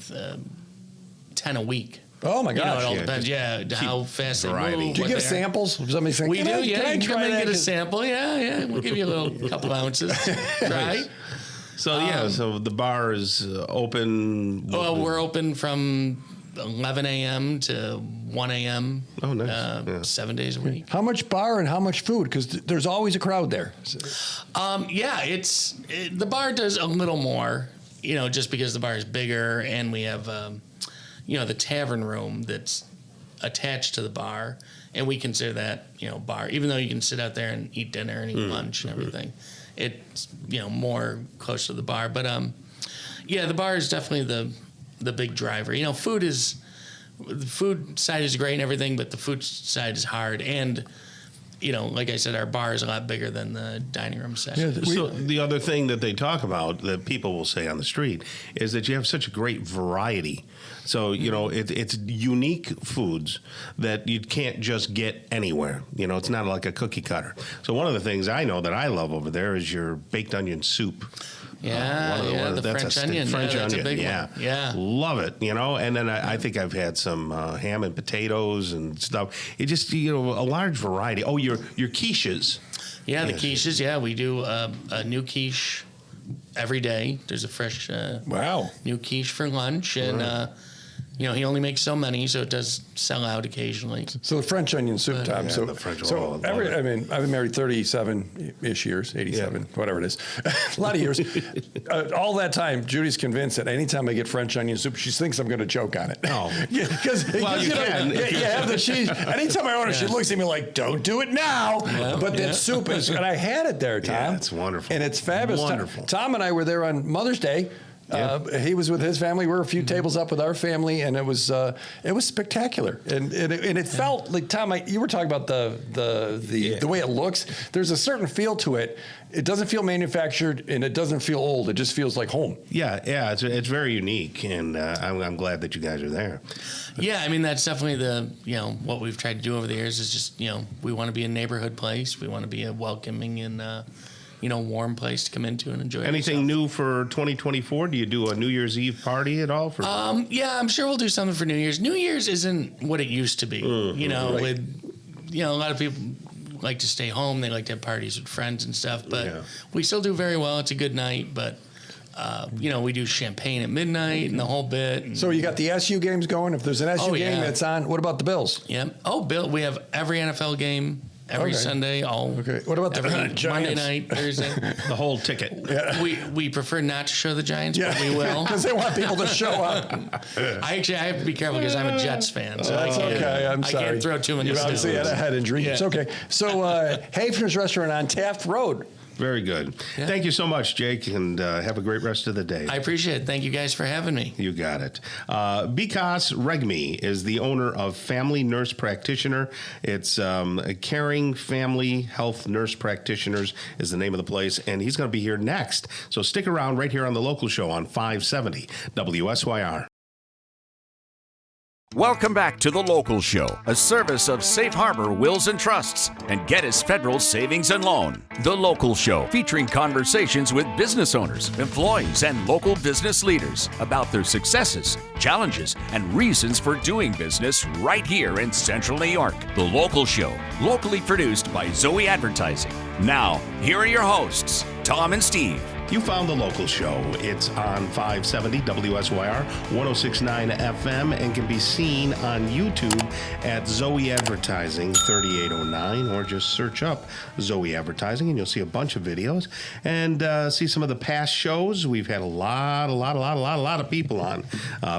J: a week.
C: Oh my gosh!
J: It all depends. Yeah, how fast they move.
C: Do you give samples? Somebody saying,
J: we do. Yeah, you can come in and get a
C: that?
J: sample. Yeah. We'll give you a couple ounces. Right.
B: So the bar is open.
J: Well, we're open from 11 a.m. to 1 a.m.
B: Oh, nice.
J: 7 days a week.
C: How much bar and how much food? Because there's always a crowd there.
J: The bar does a little more. Just because the bar is bigger and we have. The tavern room that's attached to the bar, and we consider that, bar, even though you can sit out there and eat dinner and eat lunch and everything. It's, more close to the bar. But, the bar is definitely the big driver. The food side is great and everything, but the food side is hard. And, like I said, our bar is a lot bigger than the dining room section.
B: Yeah, so the other thing that they talk about that people will say on the street is that you have such a great variety. So, it's unique foods that you can't just get anywhere. It's not like a cookie cutter. So one of the things I know that I love over there is your baked onion soup.
J: The French onion.
B: French
J: that's
B: onion,
J: a big
B: yeah.
J: one. Yeah.
B: Love it, And then I think I've had some ham and potatoes and stuff. It just, a large variety. Oh, your quiches.
J: Yeah, the quiches. Yeah, we do a new quiche every day. There's a fresh new quiche for lunch. And, he only makes so many, so it does sell out occasionally.
C: So the French onion soup, Tom.
B: Yeah, the French
C: I've been married 37-ish years, 87, whatever it is. A lot of years. All that time, Judy's convinced that anytime I get French onion soup, she thinks I'm going to choke on it.
B: Oh.
C: Because you have the cheese. Anytime I order, she looks at me like, don't do it now. Yeah. But that soup is, and I had it there, Tom.
B: Yeah, it's wonderful.
C: And it's fabulous.
B: Wonderful.
C: Tom and I were there on Mother's Day. He was with his family. We were a few tables up with our family, and it was spectacular. And it felt like, Tom, you were talking about the way it looks. There's a certain feel to it. It doesn't feel manufactured, and it doesn't feel old. It just feels like home.
B: Yeah, it's very unique, and I'm glad that you guys are there.
J: Yeah, that's definitely what we've tried to do over the years is just we want to be a neighborhood place. We want to be a welcoming and warm place to come into and enjoy.
B: Anything new for 2024? Do you do a New Year's Eve party at all?
J: I'm sure we'll do something for New Year's. New Year's isn't what it used to be.
C: Right.
J: A lot of people like to stay home. They like to have parties with friends and stuff. But we still do very well. It's a good night. But we do champagne at midnight and the whole bit. And
C: so you got the SU games going. If there's an SU game that's on, what about the Bills?
J: Yeah. Oh, Bill. We have every NFL game. Every Sunday,
C: What about the Giants?
J: Monday night, Thursday?
B: The whole ticket.
C: Yeah.
J: We prefer not to show the Giants, but we will.
C: Because they want people to show up.
J: I have to be careful because I'm a Jets fan. So
C: that's okay. I'm sorry.
J: I can't throw too many.
C: You obviously had a head injury. Yeah. It's okay. So Hafner's Restaurant on Taft Road.
B: Very good. Yeah. Thank you so much, Jake, and have a great rest of the day.
J: I appreciate it. Thank you guys for having me.
B: You got it. Bikas Regmi is the owner of Family Nurse Practitioner. It's a Caring Family Health Nurse Practitioners is the name of the place, and he's going to be here next. So stick around right here on The Local Show on 570 WSYR.
A: Welcome back to The Local Show, a service of Safe Harbor Wills and Trusts and Geddes Federal Savings and Loan. The Local Show, featuring conversations with business owners, employees, and local business leaders about their successes, challenges, and reasons for doing business right here in Central New York. The Local Show, locally produced by Zoey Advertising. Now, here are your hosts, Tom and Steve.
B: You found The Local Show. It's on 570 WSYR, 106.9 FM, and can be seen on YouTube at Zoey Advertising 3809, or just search up Zoey Advertising, and you'll see a bunch of videos and see some of the past shows. We've had a lot of people on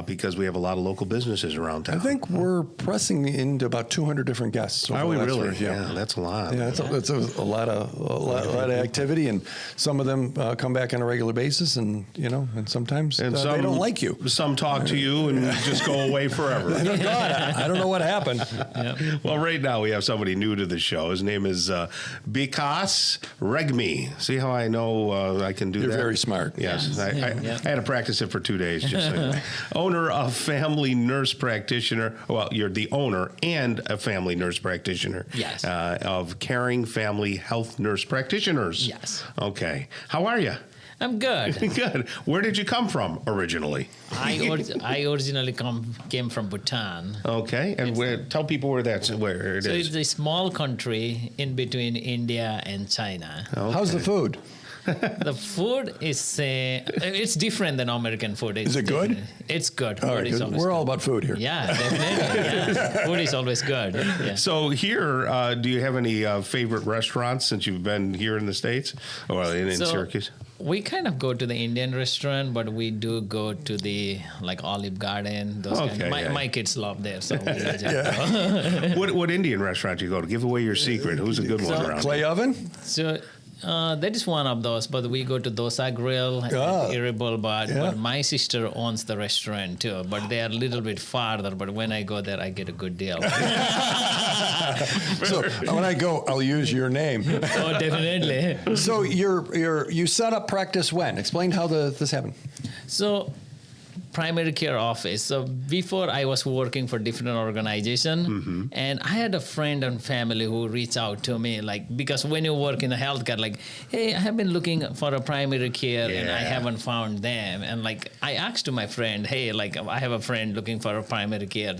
B: because we have a lot of local businesses around town.
C: I think we're pressing into about 200 different guests.
B: Are we really? Yeah, that's a lot.
C: Yeah, that's a lot of activity, and some of them come back back on a regular basis, and and sometimes they don't like you.
B: Some talk to you and just go away forever.
C: God, I don't know what happened.
B: Well, right now we have somebody new to the show. His name is Bikas Regmi. See how I know I can do that?
C: You're very smart.
B: Yes. I had to practice it for 2 days. Just so owner of family nurse practitioner. Well, you're the owner and a family nurse practitioner.
K: Yes.
B: Of Caring Family Health Nurse Practitioners.
K: Yes.
B: Okay. How are you?
K: I'm good.
B: Good. Where did you come from originally?
K: I originally came from Bhutan.
B: Okay. And tell people where it is.
K: So it's a small country in between India and China.
B: Okay.
C: How's the food?
K: The food is it's different than American food.
C: Is it good?
K: It's good.
C: All right, we're all about food here.
K: Yeah, definitely. Yeah. Food is always good. Yeah.
B: So here, do you have any favorite restaurants since you've been here in the States or in Syracuse?
K: We kind of go to the Indian restaurant, but we do go to the Olive Garden. Those my kids love there, so we just go.
B: What Indian restaurant do you go to? Give away your secret. Who's a good one around?
C: Clay Oven?
K: So that is one of those, but we go to Dosa Grill and Irritable, but my sister owns the restaurant too, but they are a little bit farther, but when I go there, I get a good deal.
C: So when I go, I'll use your name.
K: Oh, definitely.
C: So you set up practice when? Explain how this happened.
K: So primary care office. So before I was working for different organization, and I had a friend and family who reached out to me, because when you work in the healthcare, hey, I have been looking for a primary care and I haven't found them. And I asked to my friend, hey, I have a friend looking for a primary care,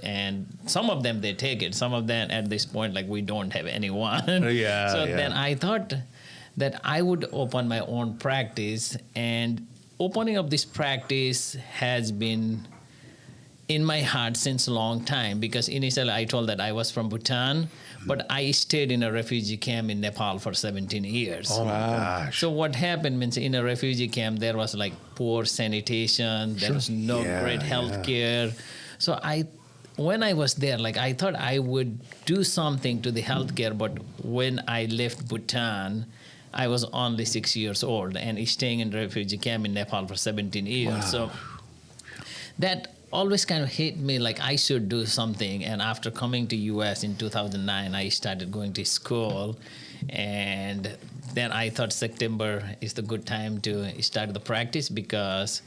K: and some of them they take it. Some of them at this point, we don't have anyone. Then I thought that I would open my own practice, and opening up this practice has been in my heart since a long time, because initially I told that I was from Bhutan, but I stayed in a refugee camp in Nepal for 17 years.
B: Oh my gosh.
K: So what happened means in a refugee camp, there was poor sanitation, there was no great health care. So when I was there, I thought I would do something to the healthcare, but when I left Bhutan, I was only 6 years old and staying in refugee camp in Nepal for 17 years.
B: Wow.
K: So that always kind of hit me I should do something. And after coming to US in 2009, I started going to school. And then I thought September is the good time to start the practice, because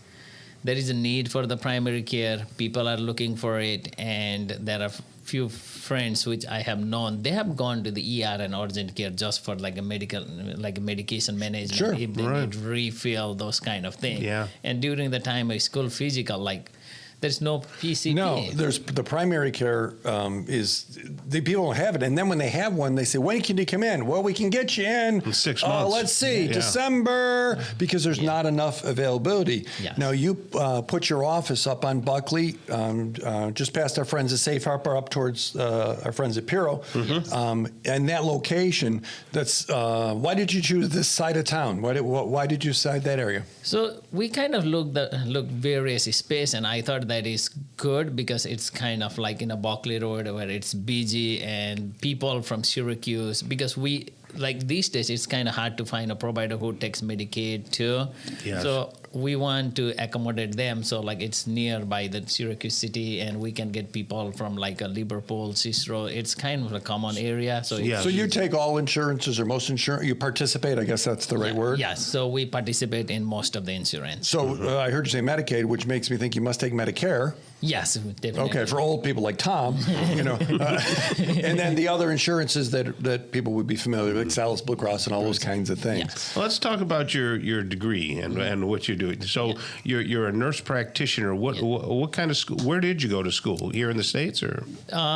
K: there is a need for the primary care. People are looking for it, and there are few friends which I have known. They have gone to the ER and urgent care just for a medication management, if they need refill, those kind of things.
B: Yeah.
K: And during the time of school physical, there's no PCP.
C: No, there's the primary care is the people don't have it, and then when they have one, they say, "When can you come in?" Well, we can get you in
B: 6 months.
C: Let's see, December, because there's not enough availability.
K: Yes.
C: Now you put your office up on Buckley, just past our friends at Safe Harbor, up towards our friends at Piro, and that location. That's why did you choose this side of town? Why did you decide that area?
K: So we kind of looked various space, and I thought that is good because it's kind of in a Buckley Road where it's busy and people from Syracuse, because these days it's kind of hard to find a provider who takes Medicaid too.
B: Yes.
K: So we want to accommodate them, so it's nearby the Syracuse city, and we can get people from a Liverpool, Cicero. It's kind of a common area. So
C: So you take all insurances or most insurance. You participate. I guess that's the right word.
K: Yes. So we participate in most of the insurance.
C: So I heard you say Medicaid, which makes me think you must take Medicare.
K: Yes, definitely.
C: Okay, for old people like Tom, and then the other insurances that people would be familiar with, like Salus Blue Cross and all those kinds of things.
K: Yes.
B: Well, let's talk about your degree and what you're doing. So you're a nurse practitioner. What kind of school? Where did you go to school? Here in the States, or?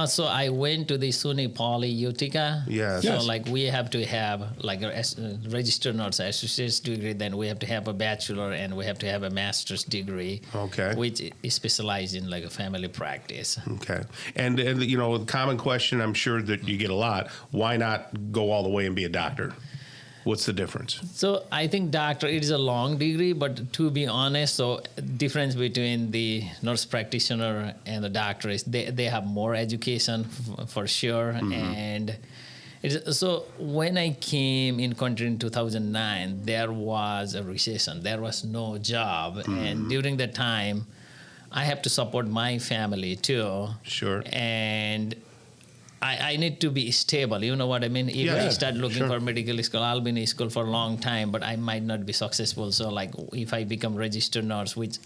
K: So I went to the SUNY Poly Utica.
B: Yes.
K: So we have to have a registered nurse associate's degree. Then we have to have a bachelor, and we have to have a master's degree.
B: Okay.
K: Which is specialized in a family practice.
B: Okay. And the common question I'm sure that you get a lot: why not go all the way and be a doctor? What's the difference?
K: So I think doctor, it is a long degree, but to be honest, so difference between the nurse practitioner and the doctor is they have more education for sure. So when I came in country in 2009, there was a recession. There was no job. And during that time, I have to support my family too.
B: Sure.
K: And I need to be stable. You know what I mean? If I start looking for medical school, I'll be in school for a long time, but I might not be successful. So like if I become registered nurse, which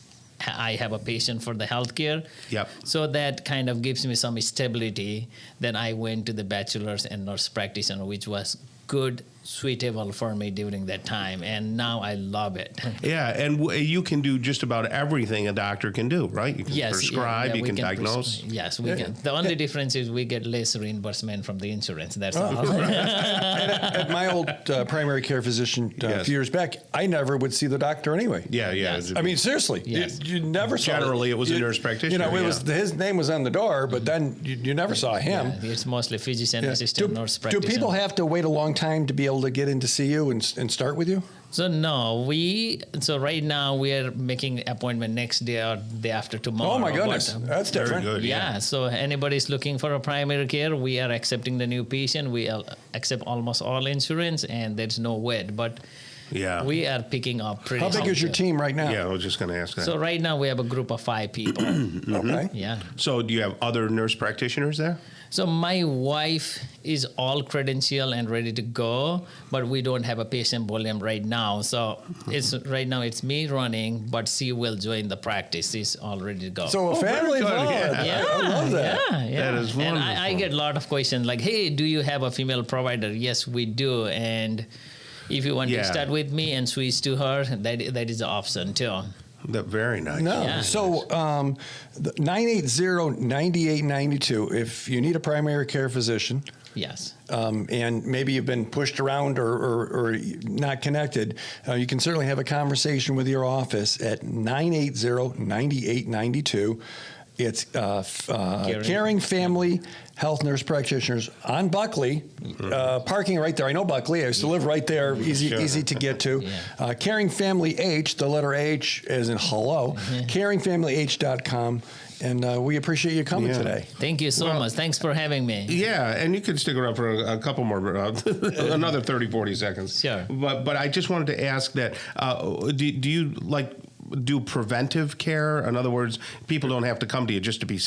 K: I have a passion for the healthcare.
B: Yep.
K: So that kind of gives me some stability. Then I went to the bachelor's and nurse practitioner, which was good, suitable for me during that time. And now I love it.
B: Yeah, and you can do just about everything a doctor can do, right? You can prescribe, you
K: we
B: can diagnose.
K: Yes, we can. The only difference is we get less reimbursement from the insurance. That's all.
C: At my old primary care physician a few years back, I never would see the doctor anyway.
B: Yeah.
K: Yes.
C: I mean, seriously,
K: Yes.
C: you never saw.
B: Generally, it was a nurse practitioner.
C: You know, it was his name was on the door, but then you never saw him.
K: Yeah, it's mostly physician assistant, nurse practitioner.
C: Do people have to wait a long time to be able to get in to see you and start with you?
K: So no, so right now we are making appointment next day or day after tomorrow.
C: Oh my goodness,
K: But,
C: that's different.
B: Very good.
K: yeah, so anybody's looking for a primary care, we are accepting the new patient. We accept almost all insurance, and there's no wait. But
B: Yeah.
K: we are picking up pretty.
C: How big is your team right now?
B: Yeah, I was just going to ask that.
K: So right now we have a group of 5 people.
C: Okay.
K: Yeah.
B: So do you have other nurse practitioners there?
K: So my wife is all credentialed and ready to go, but we don't have a patient volume right now. So right now it's me running, but she will join the practice. She's all ready to go.
C: So a family
B: good.
C: fun.
B: Yeah.
C: I love that.
K: Yeah.
B: That is
K: And I
B: wonderful.
K: get a lot of questions like, hey, do you have a female provider? Yes, we do. And if you want to start with me and switch to her, that is the option too.
B: Very nice.
C: No.
K: Yeah.
C: So 980-9892, if you need a primary care physician,
K: Yes.
C: and maybe you've been pushed around or not connected, you can certainly have a conversation with your office at 980-9892. It's Caring Family Health Nurse Practitioners on Buckley, parking right there. I know Buckley. I used to live right there, easy to get to. Caring Family H, the letter H as in hello, caringfamilyh.com. And we appreciate you coming today.
K: Thank you so much. Thanks for having me.
B: Yeah, and you could stick around for a couple more, another 30, 40 seconds.
K: Sure.
B: But I just wanted to ask that, do you do preventive care? In other words, people don't have to come to you just to be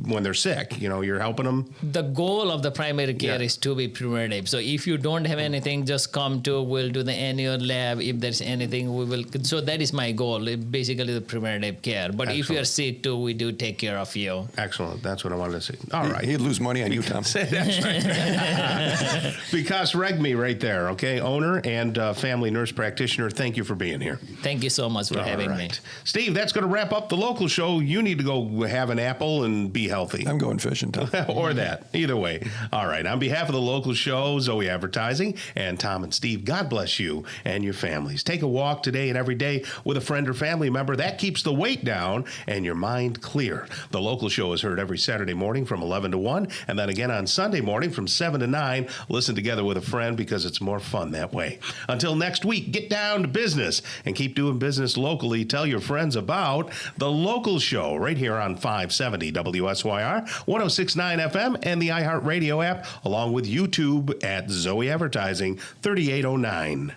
B: when they're sick. You know, you're helping them.
K: The goal of the primary care is to be preventative. So if you don't have anything, just come to. We'll do the annual lab. If there's anything, we will. So that is my goal. Basically, the preventative care. But if you're sick too, we do take care of you.
B: Excellent. That's what I wanted to see. All right.
C: He'd lose money on you, Tom.
B: That's right. Because Regmi right there, okay? Owner and family nurse practitioner. Thank you for being here.
K: Thank you so much for having me.
B: Steve, that's going to wrap up the local show. You need to go have an apple and be healthy.
C: I'm going fishing, Tom.
B: Or that. Either way. All right. On behalf of the local show, Zoey Advertising, and Tom and Steve, God bless you and your families. Take a walk today and every day with a friend or family member. That keeps the weight down and your mind clear. The local show is heard every Saturday morning from 11 to 1, and then again on Sunday morning from 7 to 9. Listen together with a friend because it's more fun that way. Until next week, get down to business and keep doing business locally. Tell your friends about the local show right here on 570 WSYR, 106.9 FM, and the iHeartRadio app, along with YouTube at Zoey Advertising 3809.